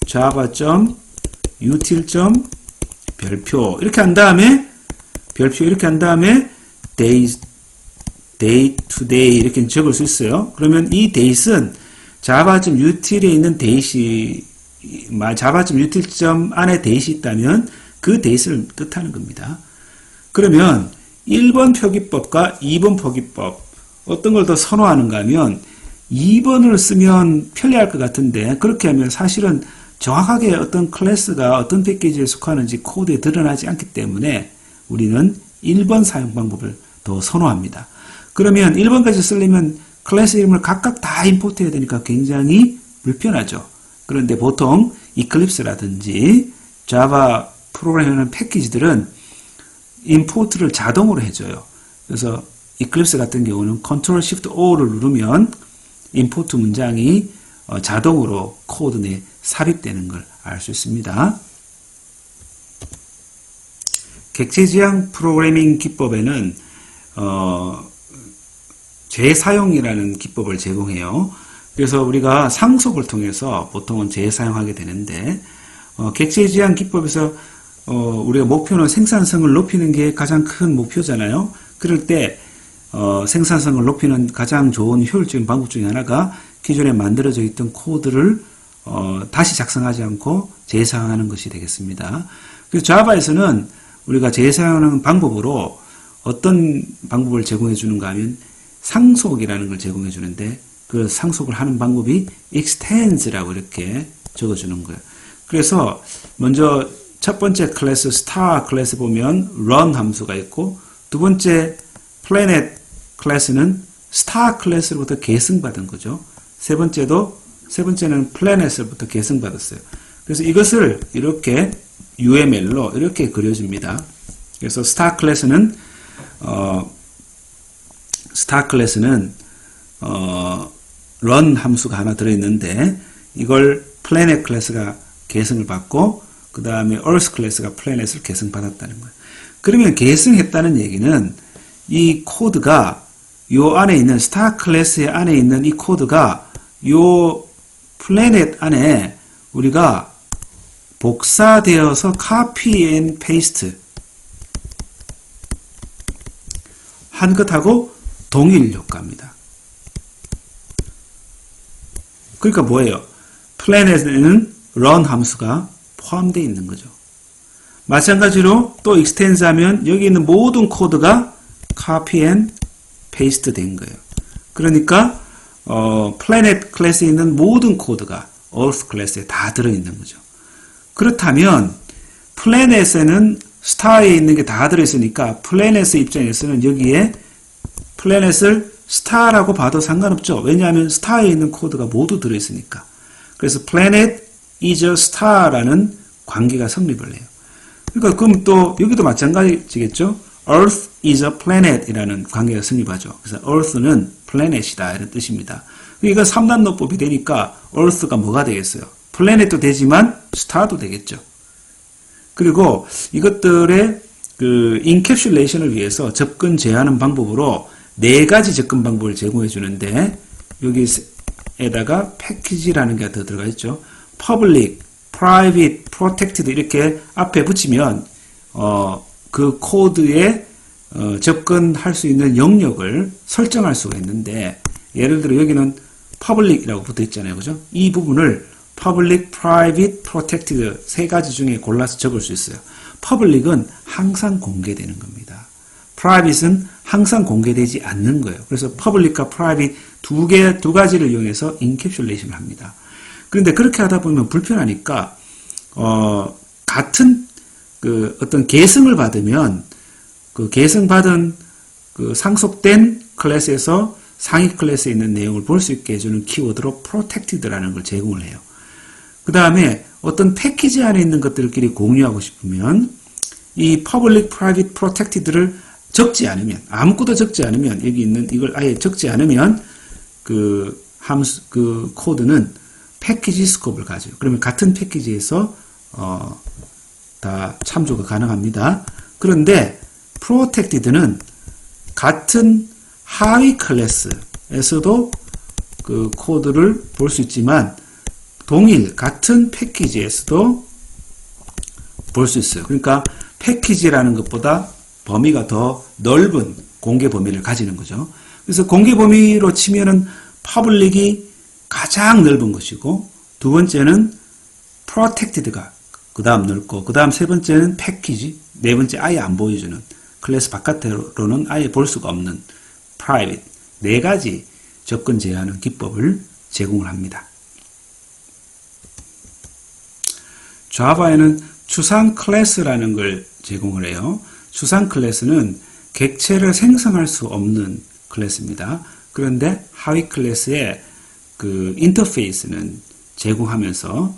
java.util.별표 이렇게 한 다음에 별표 이렇게 한 다음에 day to day 이렇게 적을 수 있어요. 그러면 이 date은 java.util에 있는 date이 java.util 안에 date이 있다면 그 date를 뜻하는 겁니다. 그러면 1번 표기법과 2번 표기법 어떤 걸 더 선호하는가 하면 2번을 쓰면 편리할 것 같은데 그렇게 하면 사실은 정확하게 어떤 클래스가 어떤 패키지에 속하는지 코드에 드러나지 않기 때문에 우리는 1번 사용 방법을 더 선호합니다. 그러면 1번까지 쓰려면 클래스 이름을 각각 다 임포트 해야 되니까 굉장히 불편하죠. 그런데 보통 이클립스라든지 자바 프로그램하는 패키지들은 임포트를 자동으로 해줘요. 그래서 이클립스 같은 경우는 Ctrl Shift O를 누르면 임포트 문장이 자동으로 코드 내에 삽입되는 걸 알 수 있습니다. 객체 지향 프로그래밍 기법에는 재사용이라는 기법을 제공해요. 그래서 우리가 상속을 통해서 보통은 재사용하게 되는데 객체 지향 기법에서 우리가 목표는 생산성을 높이는 게 가장 큰 목표잖아요. 그럴 때 생산성을 높이는 가장 좋은 효율적인 방법 중에 하나가 기존에 만들어져 있던 코드를 다시 작성하지 않고 재사용하는 것이 되겠습니다. 그래서 자바에서는 우리가 재사용하는 방법으로 어떤 방법을 제공해 주는가 하면 상속이라는 걸 제공해 주는데 그 상속을 하는 방법이 extens라고 이렇게 적어 주는 거예요. 그래서 먼저 첫 번째 클래스 star 클래스 보면 run 함수가 있고 두 번째 planet 클래스는 star 클래스로부터 계승받은 거죠. 세 번째는 planet으로부터 계승받았어요. 그래서 이것을 이렇게 UML로 이렇게 그려줍니다. 그래서 star 클래스는 run 함수가 하나 들어있는데 이걸 planet 클래스가 계승을 받고 그 다음에 earth 클래스가 planet을 계승받았다는 거예요. 그러면 계승했다는 얘기는 이 코드가 요 안에 있는 star 클래스의 안에 있는 이 코드가 요 planet 안에 우리가 복사되어서 copy and paste 한 것하고 동일 효과입니다. 그러니까 뭐예요? planet에는 run 함수가 포함되어 있는 거죠. 마찬가지로 또 extends 하면 여기 있는 모든 코드가 copy and paste 된 거예요. 그러니까 planet 클래스에 있는 모든 코드가 earth 클래스에 다 들어있는 거죠. 그렇다면 planet에는 star에 있는 게 다 들어있으니까 planet의 입장에서는 여기에 planet을 star라고 봐도 상관없죠. 왜냐하면 star에 있는 코드가 모두 들어있으니까. 그래서 planet is a star라는 관계가 성립을 해요. 그러니까 그럼 또 여기도 마찬가지겠죠. Earth is a planet 이라는 관계가 성립하죠. 그래서 Earth는 planet이다 이런 뜻입니다. 이거 3단 노법이 되니까 Earth가 뭐가 되겠어요? planet도 되지만 star도 되겠죠. 그리고 이것들의 그 인캡슐레이션을 위해서 접근 제한하는 방법으로 4가지 접근 방법을 제공해 주는데 여기에다가 패키지라는 게 더 들어가 있죠. public, private, protected 이렇게 앞에 붙이면 그 코드에 접근할 수 있는 영역을 설정할 수가 있는데 예를 들어 여기는 public이라고 붙어 있잖아요. 그죠? 이 부분을 public, private, protected 3가지 중에 골라서 적을 수 있어요. public은 항상 공개되는 겁니다. private은 항상 공개되지 않는 거예요. 그래서 public과 private 두 가지를 이용해서 encapsulation을 합니다. 그런데 그렇게 하다 보면 불편하니까 같은 그 어떤 계승을 받으면 그 계승받은 그 상속된 클래스에서 상위 클래스에 있는 내용을 볼 수 있게 해주는 키워드로 protected라는 걸 제공을 해요. 그 다음에 어떤 패키지 안에 있는 것들끼리 공유하고 싶으면 이 public, private, protected를 적지 않으면, 아무것도 적지 않으면, 여기 있는 이걸 아예 적지 않으면 그 함수, 그 코드는 패키지 스코프를 가져요. 그러면 같은 패키지에서 다 참조가 가능합니다. 그런데 protected는 같은 하위 클래스에서도 그 코드를 볼 수 있지만 동일 같은 패키지에서도 볼 수 있어요. 그러니까 패키지라는 것보다 범위가 더 넓은 공개 범위를 가지는 거죠. 그래서 공개 범위로 치면은 퍼블릭이 가장 넓은 것이고 두 번째는 protected가 그 다음 넓고 그 다음 세 번째는 패키지, 네 번째 아예 안 보여주는 클래스 바깥으로는 아예 볼 수가 없는 private 네 가지 접근 제한하는 기법을 제공을 합니다. 자바에는 추상 클래스라는 걸 제공을 해요. 추상 클래스는 객체를 생성할 수 없는 클래스입니다. 그런데 하위 클래스의 그 인터페이스는 제공하면서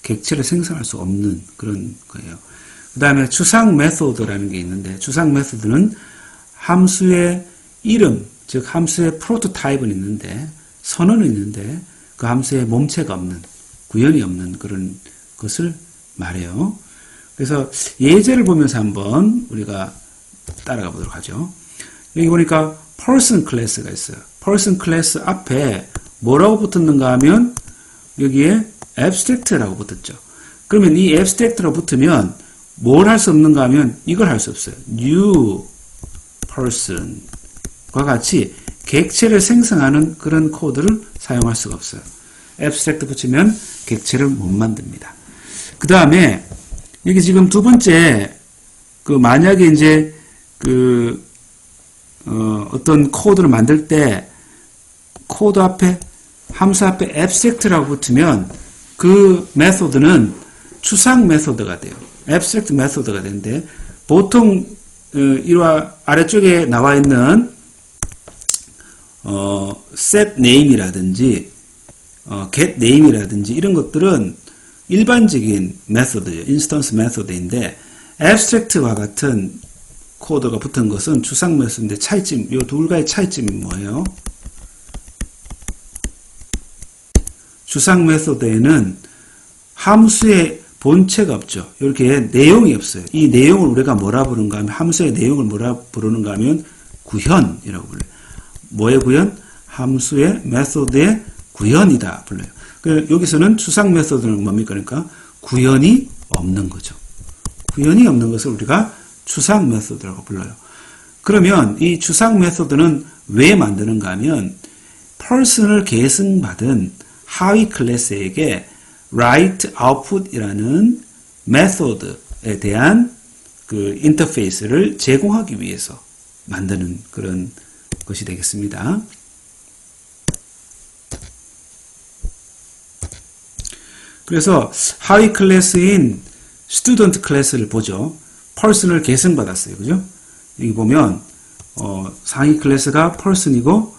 객체를 생성할 수 없는 그런 거예요. 그 다음에 추상 메소드라는 게 있는데 추상 메소드는 함수의 이름, 즉 함수의 프로토타입은 있는데 선언은 있는데 그 함수에 몸체가 없는, 구현이 없는 그런 것을 말해요. 그래서 예제를 보면서 한번 우리가 따라가 보도록 하죠. 여기 보니까 person 클래스가 있어요. person 클래스 앞에 뭐라고 붙었는가 하면 여기에 abstract라고 붙었죠. 그러면 이 abstract라고 붙으면 뭘 할 수 없는가 하면 이걸 할 수 없어요. new person과 같이 객체를 생성하는 그런 코드를 사용할 수가 없어요. abstract 붙이면 객체를 못 만듭니다. 그 다음에 여기 지금 두 번째 그 만약에 이제 그 어떤 코드를 만들 때 코드 앞에 함수 앞에 abstract라고 붙으면 그 메소드는 추상 메소드가 돼요. abstract 메소드가 되는데 보통 이와 아래쪽에 나와 있는 set name이라든지 get name이라든지 이런 것들은 일반적인 메소드예요. 인스턴스 메소드인데 abstract와 같은 코드가 붙은 것은 추상 메소드인데 차이점, 이 두 가지 차이점이 뭐예요? 추상 메소드에는 함수의 본체가 없죠. 이렇게 내용이 없어요. 이 내용을 우리가 뭐라 부르는가 하면 함수의 내용을 뭐라 부르는가 하면 구현이라고 불러요. 뭐의 구현? 함수의 메소드의 구현이다 불러요. 여기서는 추상 메소드는 뭡니까? 그러니까 구현이 없는 거죠. 구현이 없는 것을 우리가 추상 메소드라고 불러요. 그러면 이 추상 메소드는 왜 만드는가 하면 person을 계승받은 하위 클래스에게 write output이라는 메소드에 대한 그 인터페이스를 제공하기 위해서 만드는 그런 것이 되겠습니다. 그래서 하위 클래스인 student 클래스를 보죠. person을 계승받았어요. 그죠? 여기 보면 상위 클래스가 person이고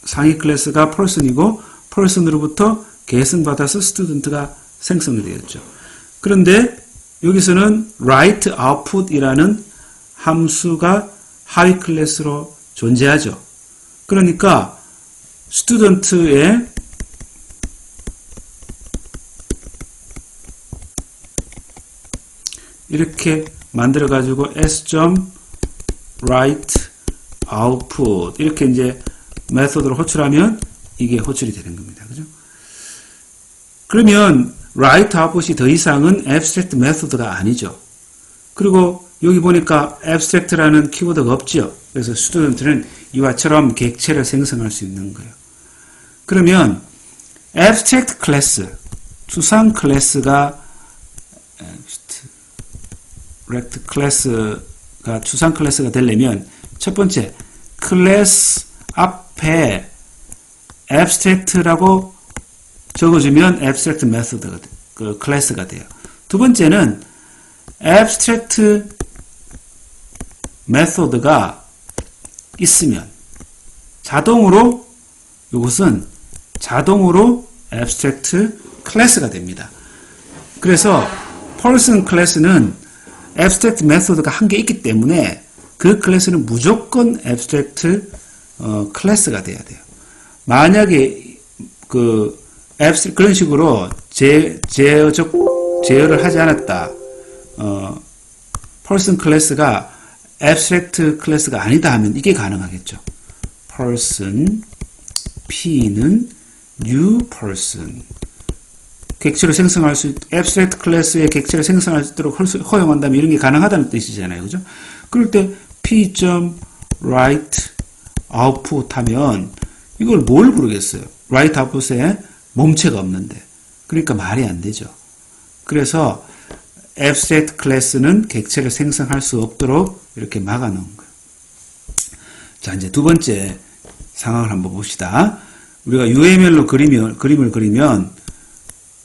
상위 클래스가 person이고 person으로부터 계승받아서 student가 생성이 되었죠. 그런데 여기서는 write output이라는 함수가 하위 클래스로 존재하죠. 그러니까 student의 이렇게 만들어 가지고 s.write output 이렇게 이제 메소드로 호출하면 이게 호출이 되는 겁니다. 그죠? 그러면 write output이 더 이상은 abstract 메소드가 아니죠. 그리고 여기 보니까 abstract라는 키워드가 없죠. 그래서 student는 이와처럼 객체를 생성할 수 있는 거예요. 그러면 abstract 클래스, 추상 클래스가 클래스가 추상 클래스가 되려면 첫 번째 클래스 앞에 abstract라고 적어주면 abstract method가 그 클래스가 돼요. 두 번째는 abstract method가 있으면 자동으로 이것은 자동으로 abstract 클래스가 됩니다. 그래서 person 클래스는 abstract method가 한 개 있기 때문에 그 클래스는 무조건 abstract 클래스가 돼야 돼요. 만약에 그런 식으로 제어를 하지 않았다. person 클래스가 abstract 클래스가 아니다 하면 이게 가능하겠죠. person P는 new person 객체를 생성할 수 abstract 클래스의 객체를 생성할 수 있도록 허용한다면 이런 게 가능하다는 뜻이잖아요. 그죠? 그럴 때 P.write output 하면 이걸 뭘 부르겠어요? write output에 몸체가 없는데. 그러니까 말이 안 되죠. 그래서 abstract 클래스는 객체를 생성할 수 없도록 이렇게 막아놓은 거예요. 자, 이제 두 번째 상황을 한번 봅시다. 우리가 UML로 그림을 그리면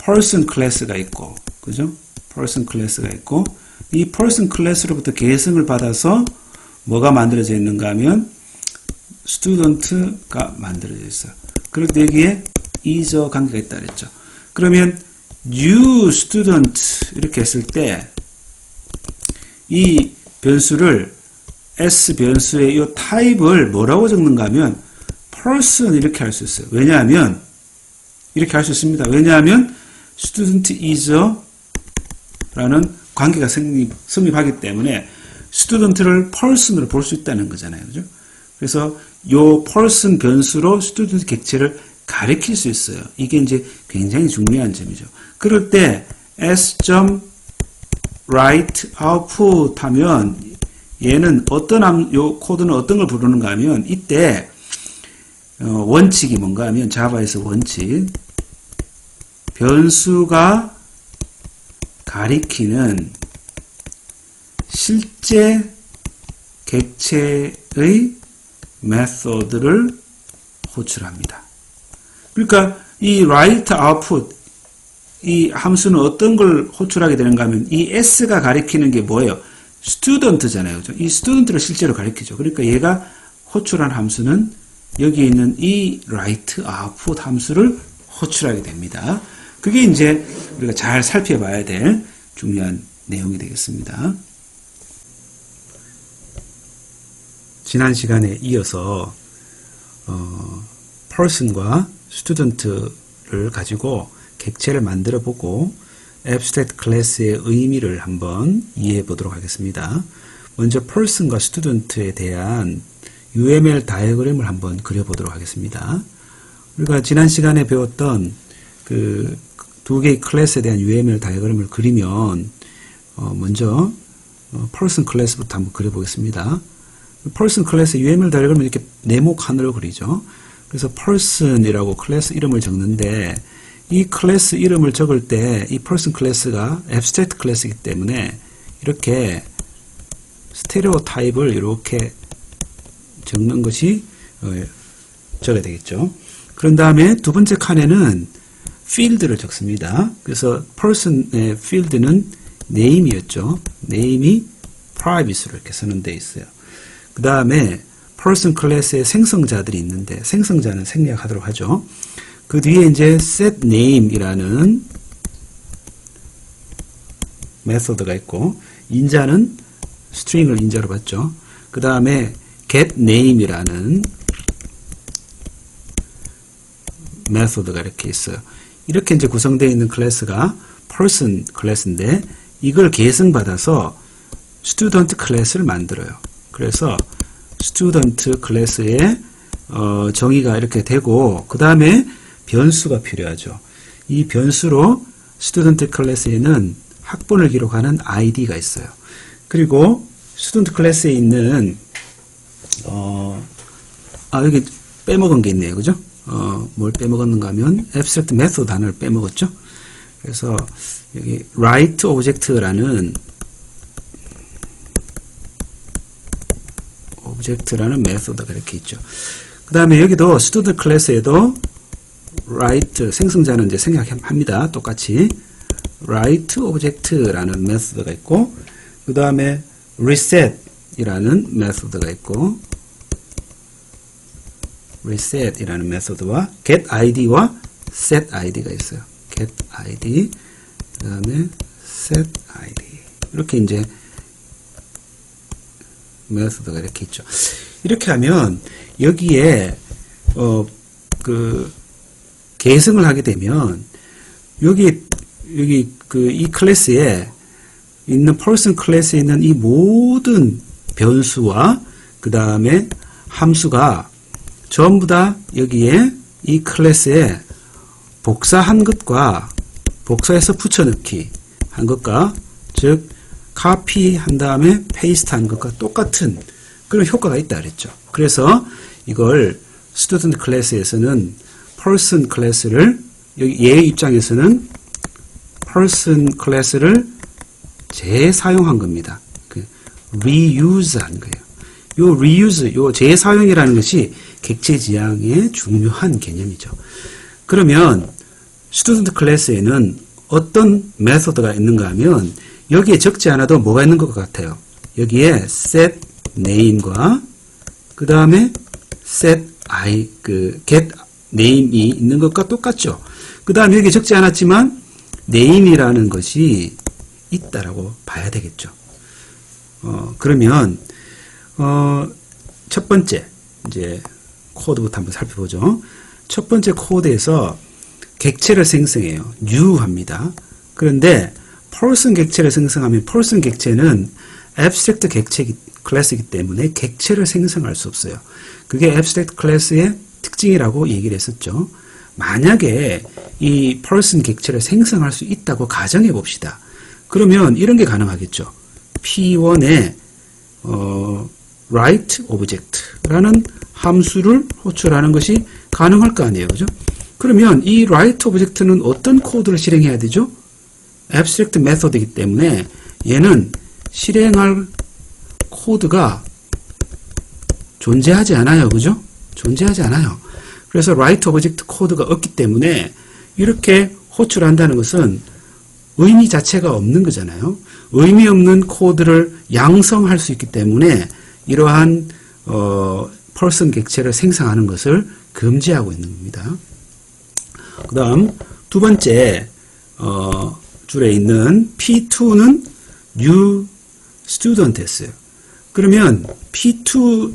person 클래스가 있고, 그죠? person 클래스가 있고, 이 person 클래스로부터 계승을 받아서 뭐가 만들어져 있는가 하면 student가 만들어져 있어요. 그럴 때 여기에 is 관계가 있다 그랬죠. 그러면 new student 이렇게 했을 때 이 변수를 S 변수의 이 타입을 뭐라고 적는가 하면 person 이렇게 할 수 있어요. 왜냐하면 이렇게 할 수 있습니다. 왜냐하면 student is 라는 관계가 성립하기 때문에 student를 person으로 볼 수 있다는 거잖아요. 그죠? 그래서 요 person 변수로 student 객체를 가리킬 수 있어요. 이게 이제 굉장히 중요한 점이죠. 그럴 때 s.write output 하면 얘는 요 코드는 어떤 걸 부르는가 하면 이때 원칙이 뭔가 하면 자바에서 원칙 변수가 가리키는 실제 객체의 메소드를 호출합니다. 그러니까 이 write output 이 함수는 어떤 걸 호출하게 되는가 하면 이 s가 가리키는 게 뭐예요? student잖아요. 그죠? 이 student를 실제로 가리키죠. 그러니까 얘가 호출한 함수는 여기에 있는 이 write output 함수를 호출하게 됩니다. 그게 이제 우리가 잘 살펴봐야 될 중요한 내용이 되겠습니다. 지난 시간에 이어서 person과 student를 가지고 객체를 만들어 보고 abstract class의 의미를 한번 이해해 보도록 하겠습니다. 먼저 person과 student에 대한 UML 다이어그램을 한번 그려보도록 하겠습니다. 우리가 지난 시간에 배웠던 그 두 개의 클래스에 대한 UML 다이어그램을 그리면 먼저 person 클래스부터 한번 그려보겠습니다. person 클래스 UML 다이어그램을 이렇게 네모칸으로 그리죠. 그래서 person이라고 클래스 이름을 적는데 이 클래스 이름을 적을 때 이 person 클래스가 abstract 클래스이기 때문에 이렇게 스테레오 타입을 이렇게 적는 것이 적어야 되겠죠. 그런 다음에 두 번째 칸에는 field를 적습니다. 그래서 person의 field는 name이었죠. name이 private로 이렇게 선언되어 있어요. 그 다음에 person 클래스의 생성자들이 있는데 생성자는 생략하도록 하죠. 그 뒤에 이제 set name이라는 메소드가 있고 인자는 string을 인자로 받죠. 그 다음에 get name이라는 메소드가 이렇게 있어요. 이렇게 이제 구성되어 있는 클래스가 person 클래스인데 이걸 계승받아서 student 클래스를 만들어요. 그래서 student 클래스의 정의가 이렇게 되고 그 다음에 변수가 필요하죠. 이 변수로 student 클래스에는 학번을 기록하는 id가 있어요. 그리고 student 클래스에 있는 여기 빼먹은 게 있네요. 그죠? 뭘 빼먹었는가 하면 abstract method 단어를 빼먹었죠. 그래서 여기 write object라는 object라는 메소드가 이렇게 있죠. 그 다음에 여기도 student 클래스에도 write 생성자는 이제 생략합니다. 똑같이 write object라는 메소드가 있고, 그 다음에 reset이라는 메소드가 있고, reset이라는 메소드와 get id와 set id가 있어요. get id, 그 다음에 set id. 이렇게 이제 메소드가 이렇게 있죠. 이렇게 하면 여기에 계승을 하게 되면 여기 이 클래스에 있는 person 클래스에 있는 이 모든 변수와 그 다음에 함수가 전부 다 여기에 이 클래스에 복사한 것과 복사해서 붙여넣기 한 것과, 즉 카피 한 다음에 페이스트 한 것과 똑같은 그런 효과가 있다 그랬죠. 그래서 이걸 스튜던트 클래스에서는 person 클래스를, 여기 얘 입장에서는 person 클래스를 재사용한 겁니다. reuse 한 거예요. 요 reuse, 요 재사용이라는 것이 객체 지향의 중요한 개념이죠. 그러면 스튜던트 클래스에는 어떤 메소드가 있는가 하면 여기에 적지 않아도 뭐가 있는 것 같아요. 여기에 set name과 그 다음에 set get name이 있는 것과 똑같죠. 그 다음에 여기에 적지 않았지만 name이라는 것이 있다라고 봐야 되겠죠. 그러면 첫 번째 이제 코드부터 한번 살펴보죠. 첫 번째 코드에서 객체를 생성해요. new 합니다. 그런데 person 객체를 생성하면 person 객체는 abstract 객체 클래스이기 때문에 객체를 생성할 수 없어요. 그게 abstract 클래스의 특징이라고 얘기를 했었죠. 만약에 이 person 객체를 생성할 수 있다고 가정해 봅시다. 그러면 이런 게 가능하겠죠. P1에 write object라는 함수를 호출하는 것이 가능할 거 아니에요. 그죠? 그러면 이 write object는 어떤 코드를 실행해야 되죠? abstract method이기 때문에 얘는 실행할 코드가 존재하지 않아요. 그죠? 존재하지 않아요. 그래서 write object 코드가 없기 때문에 이렇게 호출한다는 것은 의미 자체가 없는 거잖아요. 의미 없는 코드를 양성할 수 있기 때문에 이러한 person 객체를 생성하는 것을 금지하고 있는 겁니다. 그 다음 두 번째 줄에 있는 P2는 new student였어요. 그러면 P2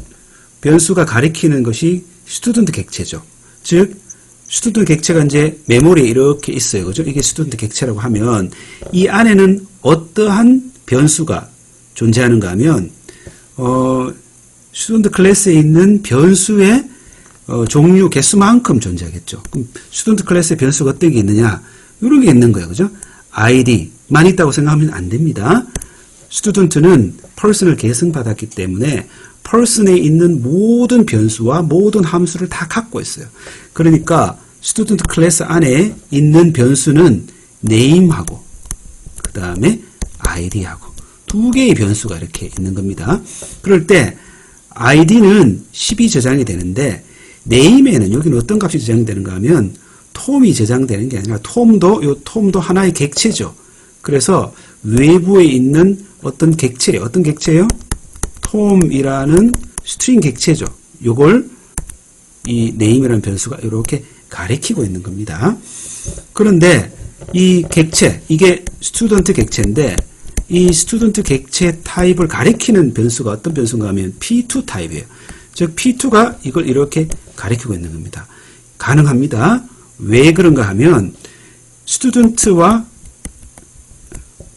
변수가 가리키는 것이 스튜던트 객체죠. 즉 스튜던트 객체가 이제 메모리에 이렇게 있어요. 그죠? 이게 스튜던트 객체라고 하면 이 안에는 어떠한 변수가 존재하는가 하면 스튜던트 클래스에 있는 변수의 종류 개수만큼 존재하겠죠. 그럼 스튜던트 클래스의 변수가 어떤 게 있느냐? 이런 게 있는 거예요. 그죠? id만 있다고 생각하면 안 됩니다. 스튜던트는 person을 계승받았기 때문에 person에 있는 모든 변수와 모든 함수를 다 갖고 있어요. 그러니까 스튜던트 클래스 안에 있는 변수는 name하고 그 다음에 id하고 두 개의 변수가 이렇게 있는 겁니다. 그럴 때 id는 10이 저장이 되는데 name에는 여기는 어떤 값이 저장되는가 하면 톰이 저장되는 게 아니라 톰도 하나의 객체죠. 그래서 외부에 있는 어떤 객체예요? 톰이라는 스트링 객체죠. 요걸 이 name이라는 변수가 이렇게 가리키고 있는 겁니다. 그런데 이 객체, 이게 스튜던트 객체인데 이 스튜던트 객체 타입을 가리키는 변수가 어떤 변수인가 하면 P2 타입이에요. 즉 P2가 이걸 이렇게 가리키고 있는 겁니다. 가능합니다. 왜 그런가 하면 스튜던트와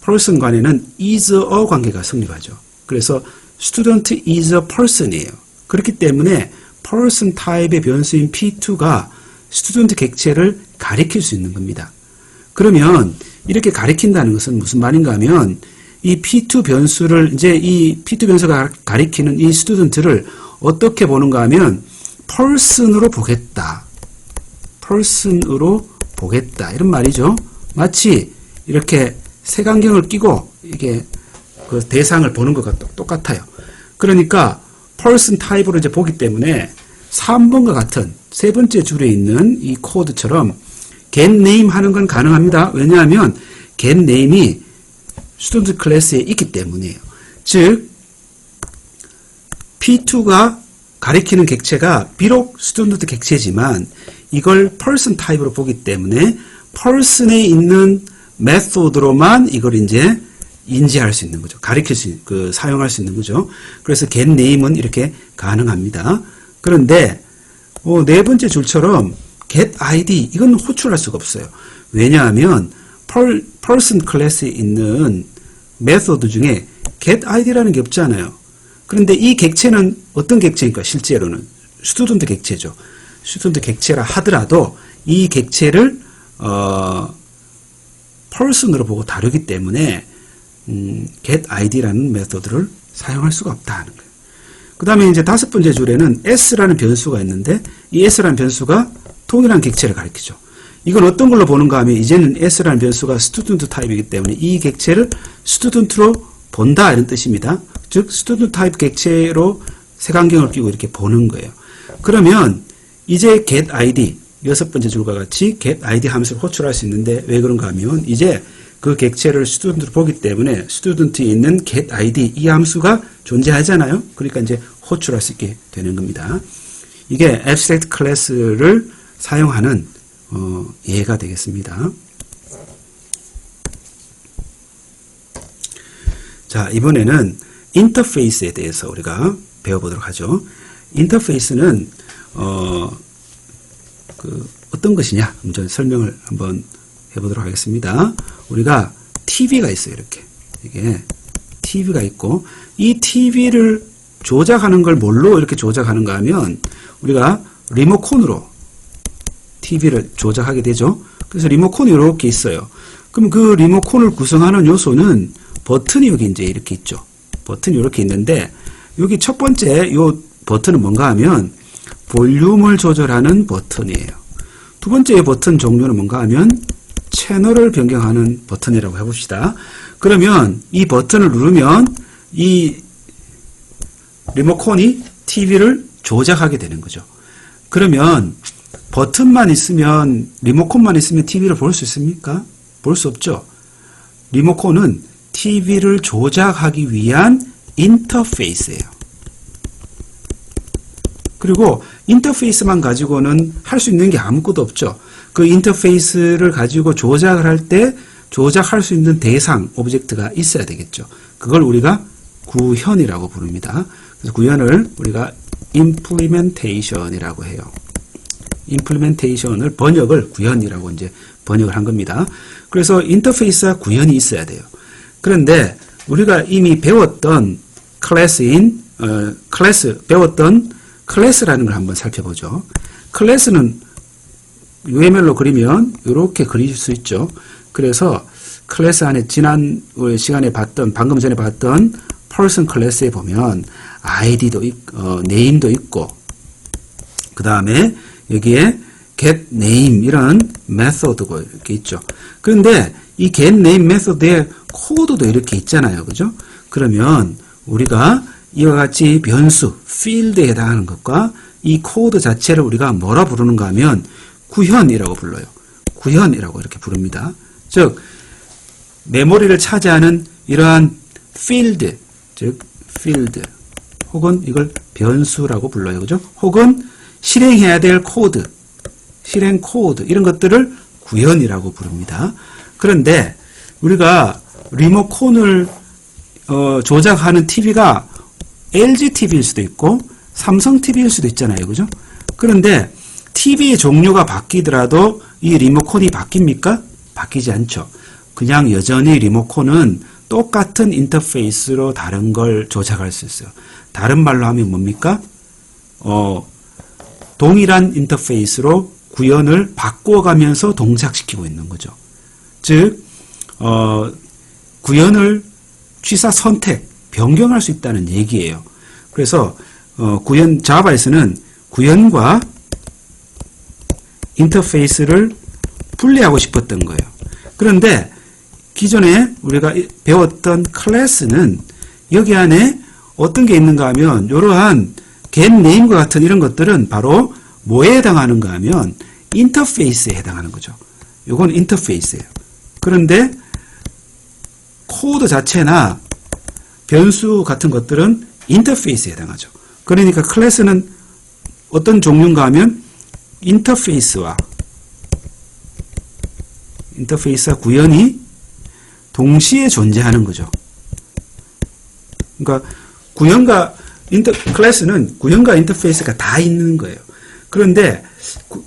person 간에는 is a 관계가 성립하죠. 그래서 student is a person이에요. 그렇기 때문에 person 타입의 변수인 P2가 스튜던트 객체를 가리킬 수 있는 겁니다. 그러면 이렇게 가리킨다는 것은 무슨 말인가 하면 이 P2 변수를 이제 이 P2 변수가 가리키는 이 스튜던트를 어떻게 보는가 하면 person으로 보겠다. person으로 보겠다. 이런 말이죠. 마치 이렇게 색안경을 끼고 이게 그 대상을 보는 것과 똑같아요. 그러니까 person 타입으로 이제 보기 때문에 3번과 같은 세 번째 줄에 있는 이 코드처럼 get name 하는 건 가능합니다. 왜냐하면 get name이 student 클래스에 있기 때문이에요. 즉 P2가 가리키는 객체가 비록 student 객체지만 이걸 person 타입으로 보기 때문에 person에 있는 메소드로만 이걸 이제 인지할 수 있는 거죠. 가리킬 수, 사용할 수 있는 거죠. 그래서 get name은 이렇게 가능합니다. 그런데, 네 번째 줄처럼 get id, 이건 호출할 수가 없어요. 왜냐하면, person 클래스에 있는 메소드 중에 get id라는 게 없잖아요. 그런데 이 객체는 어떤 객체입니까? 실제로는 student 객체죠. student 객체라 하더라도 이 객체를, person으로 보고 다루기 때문에 get id라는 메소드를 사용할 수가 없다 하는 거예요. 그 다음에 이제 다섯 번째 줄에는 s라는 변수가 있는데 이 s라는 변수가 동일한 객체를 가리키죠. 이건 어떤 걸로 보는가 하면 이제는 s라는 변수가 student 타입이기 때문에 이 객체를 student로 본다 이런 뜻입니다. 즉 student 타입 객체로 색안경을 끼고 이렇게 보는 거예요. 그러면 이제 get id 여섯 번째 줄과 같이 get id 함수를 호출할 수 있는데 왜 그런가 하면 이제 그 객체를 student로 보기 때문에 student에 있는 get id 이 함수가 존재하잖아요. 그러니까 이제 호출할 수 있게 되는 겁니다. 이게 abstract class를 사용하는 예가 되겠습니다. 자, 이번에는 인터페이스에 대해서 우리가 배워보도록 하죠. 인터페이스는 어떤 것이냐 먼저 설명을 한번 해보도록 하겠습니다. 우리가 TV가 있어요. 이렇게 이게 TV가 있고 이 TV를 조작하는 걸 뭘로 이렇게 조작하는가 하면 우리가 리모컨으로 TV를 조작하게 되죠. 그래서 리모컨이 이렇게 있어요. 그럼 그 리모컨을 구성하는 요소는 버튼이 여기 이제 이렇게 있죠. 버튼이 이렇게 있는데 여기 첫 번째 요 버튼은 뭔가 하면 볼륨을 조절하는 버튼이에요. 두 번째 버튼 종류는 뭔가 하면 채널을 변경하는 버튼이라고 해봅시다. 그러면 이 버튼을 누르면 이 리모컨이 TV를 조작하게 되는 거죠. 그러면 버튼만 있으면 리모컨만 있으면 TV를 볼 수 있습니까? 볼 수 없죠. 리모컨은 TV를 조작하기 위한 인터페이스예요. 그리고 인터페이스만 가지고는 할 수 있는 게 아무것도 없죠. 그 인터페이스를 가지고 조작을 할 때 조작할 수 있는 대상, 오브젝트가 있어야 되겠죠. 그걸 우리가 구현이라고 부릅니다. 그래서 구현을 우리가 implementation이라고 해요. implementation을 번역을 구현이라고 이제 번역을 한 겁니다. 그래서 인터페이스와 구현이 있어야 돼요. 그런데 우리가 이미 배웠던 클래스인 배웠던 클래스라는 걸 한번 살펴보죠. 클래스는 UML로 그리면 이렇게 그릴 수 있죠. 그래서 클래스 안에 지난 시간에 봤던 방금 전에 봤던 person 클래스에 보면 id도 있고 name도 있고 그 다음에 여기에 get name 이런 method가 이렇게 있죠. 그런데 이 get name method에 코드도 이렇게 있잖아요. 그죠? 그러면 우리가 이와 같이 변수, field에 해당하는 것과 이 코드 자체를 우리가 뭐라 부르는가 하면 구현이라고 불러요. 구현이라고 이렇게 부릅니다. 즉 메모리를 차지하는 이러한 field, 즉 field 혹은 이걸 변수라고 불러요. 그죠? 혹은 실행해야 될 코드, 실행 코드 이런 것들을 구현이라고 부릅니다. 그런데 우리가 리모컨을 조작하는 TV가 LG TV일 수도 있고 삼성 TV일 수도 있잖아요. 그죠? 그런데 TV의 종류가 바뀌더라도 이 리모컨이 바뀝니까? 바뀌지 않죠. 그냥 여전히 리모컨은 똑같은 인터페이스로 다른 걸 조작할 수 있어요. 다른 말로 하면 뭡니까? 동일한 인터페이스로 구현을 바꿔가면서 동작시키고 있는 거죠. 즉 구현을 취사 선택, 변경할 수 있다는 얘기예요. 그래서 자바에서는 구현과 인터페이스를 분리하고 싶었던 거예요. 그런데 기존에 우리가 배웠던 클래스는 여기 안에 어떤 게 있는가 하면 이러한 get name과 같은 이런 것들은 바로 뭐에 해당하는가 하면 인터페이스에 해당하는 거죠. 이건 인터페이스예요. 그런데 코드 자체나 변수 같은 것들은 인터페이스에 해당하죠. 그러니까 클래스는 어떤 종류인가 하면 인터페이스와 구현이 동시에 존재하는 거죠. 그러니까 클래스는 구현과 인터페이스가 다 있는 거예요. 그런데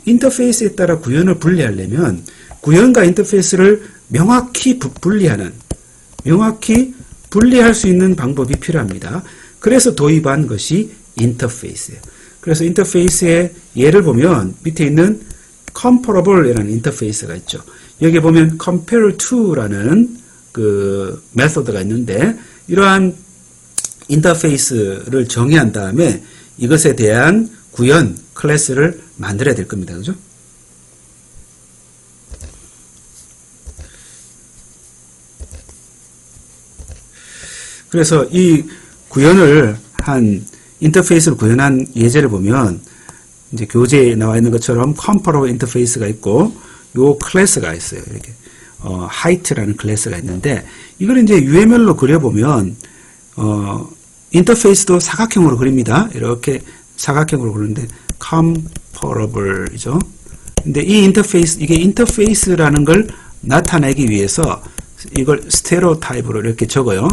인터페이스에 따라 구현을 분리하려면 구현과 인터페이스를 명확히 분리할 수 있는 방법이 필요합니다. 그래서 도입한 것이 인터페이스예요. 그래서 인터페이스의 예를 보면 밑에 있는 comparable이라는 인터페이스가 있죠. 여기 보면 compare to라는 그 메소드가 있는데 이러한 인터페이스를 정의한 다음에 이것에 대한 구현 클래스를 만들어야 될 겁니다. 그죠? 그래서 이 인터페이스를 구현한 예제를 보면 이제 교재에 나와 있는 것처럼 comparable 인터페이스가 있고 요 클래스가 있어요. 이렇게 height라는 클래스가 있는데 이걸 이제 UML로 그려보면 인터페이스도 사각형으로 그립니다. 이렇게 사각형으로 그리는데 comparable이죠. 근데 이게 인터페이스라는 걸 나타내기 위해서 이걸 스테레오타입으로 이렇게 적어요.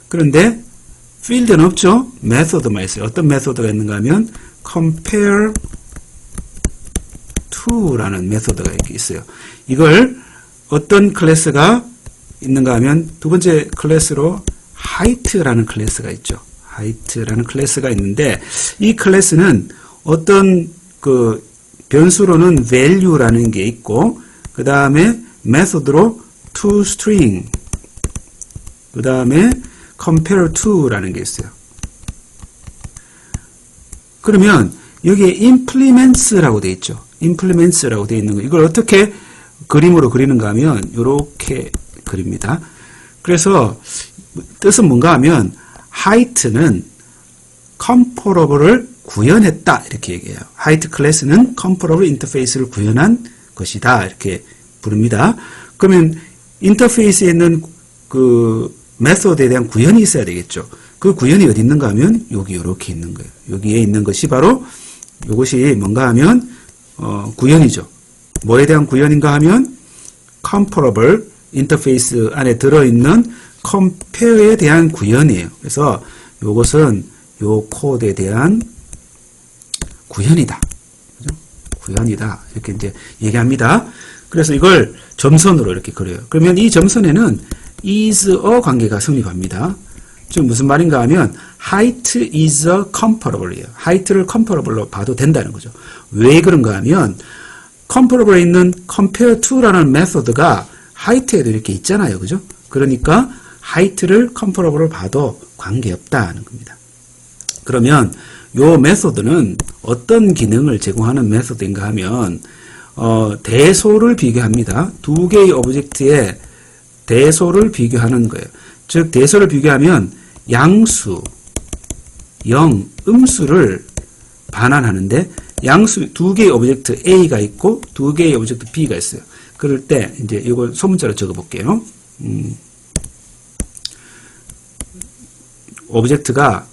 그런데 필드는 없죠. 메소드만 있어요. 어떤 메소드가 있는가 하면 compare to라는 메소드가 이렇게 있어요. 이걸 어떤 클래스가 있는가 하면 두 번째 클래스로 height라는 클래스가 있죠. height라는 클래스가 있는데 이 클래스는 어떤 그 변수로는 value라는 게 있고 그 다음에 메소드로 toString 그 다음에 compare to라는 게 있어요. 그러면 여기에 implements라고 되어 있죠. implements라고 되어 있는 거. 이걸 어떻게 그림으로 그리는가 하면 이렇게 그립니다. 그래서 뜻은 뭔가 하면 height는 comparable을 구현했다 이렇게 얘기해요. height 클래스는 comparable 인터페이스를 구현한 것이다 이렇게 부릅니다. 그러면 인터페이스에 있는 그 메소드에 대한 구현이 있어야 되겠죠. 그 구현이 어디 있는가 하면 여기 이렇게 있는 거예요. 여기에 있는 것이 바로 이것이 뭔가 하면 구현이죠. 뭐에 대한 구현인가 하면 comparable 인터페이스 안에 들어있는 compare에 대한 구현이에요. 그래서 이것은 요 코드에 대한 구현이다. 그죠? 구현이다. 이렇게 이제 얘기합니다. 그래서 이걸 점선으로 이렇게 그려요. 그러면 이 점선에는 is a 관계가 성립합니다. 즉 무슨 말인가 하면 height is a comparable이에요. height를 comparable로 봐도 된다는 거죠. 왜 그런가 하면 comparable에 있는 compare to라는 메소드가 height에도 이렇게 있잖아요. 그죠? 그러니까 height를 comparable로 봐도 관계없다는 겁니다. 그러면 요 메소드는 어떤 기능을 제공하는 메소드인가 하면 대소를 비교합니다. 두 개의 오브젝트의 대소를 비교하는 거예요. 즉 대소를 비교하면 양수, 음수를 반환하는데 양수 두 개의 오브젝트 A가 있고 두 개의 오브젝트 B가 있어요. 그럴 때 이제 이걸 소문자로 적어 볼게요. 오브젝트가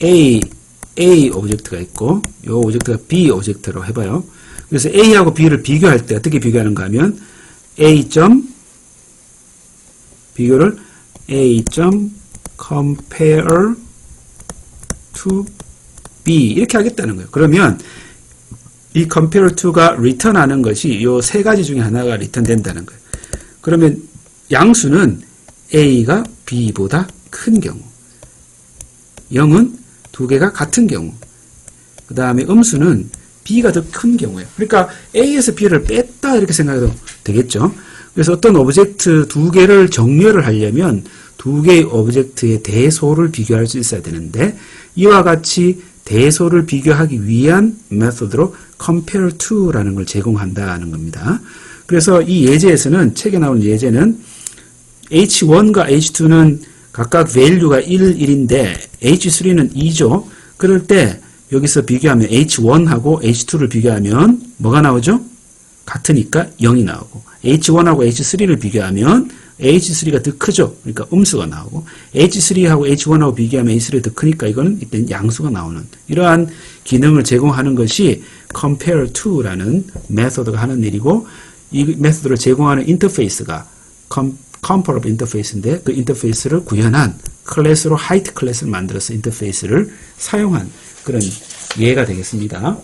A 오브젝트가 있고 이 오브젝트가 B 오브젝트로 해봐요. 그래서 A하고 B를 비교할 때 어떻게 비교하는가 하면 비교를 A.compare to B 이렇게 하겠다는 거예요. 그러면 이 compare to가 return하는 것이 이 세 가지 중에 하나가 return 된다는 거예요. 그러면 양수는 A가 B보다 큰 경우 0은 두 개가 같은 경우 그 다음에 음수는 B가 더 큰 경우예요. 그러니까 A에서 B를 뺐다 이렇게 생각해도 되겠죠. 그래서 어떤 오브젝트 두 개를 정렬을 하려면 두 개의 오브젝트의 대소를 비교할 수 있어야 되는데 이와 같이 대소를 비교하기 위한 메소드로 compare to라는 걸 제공한다는 겁니다. 그래서 이 예제에서는 책에 나온 예제는 H1과 H2는 각각 value가 1, 1인데 H3는 2죠. 그럴 때 여기서 비교하면 H1하고 H2를 비교하면 뭐가 나오죠? 같으니까 0이 나오고 H1하고 H3를 비교하면 H3가 더 크죠. 그러니까 음수가 나오고 H3하고 H1하고 비교하면 H3가 더 크니까 이거는 일단 양수가 나오는 이러한 기능을 제공하는 것이 compare to라는 메소드가 하는 일이고 이 메소드를 제공하는 인터페이스가 comparable 인터페이스인데 그 인터페이스를 구현한 클래스로 하이트 클래스를 만들어서 인터페이스를 사용한 그런 예가 되겠습니다.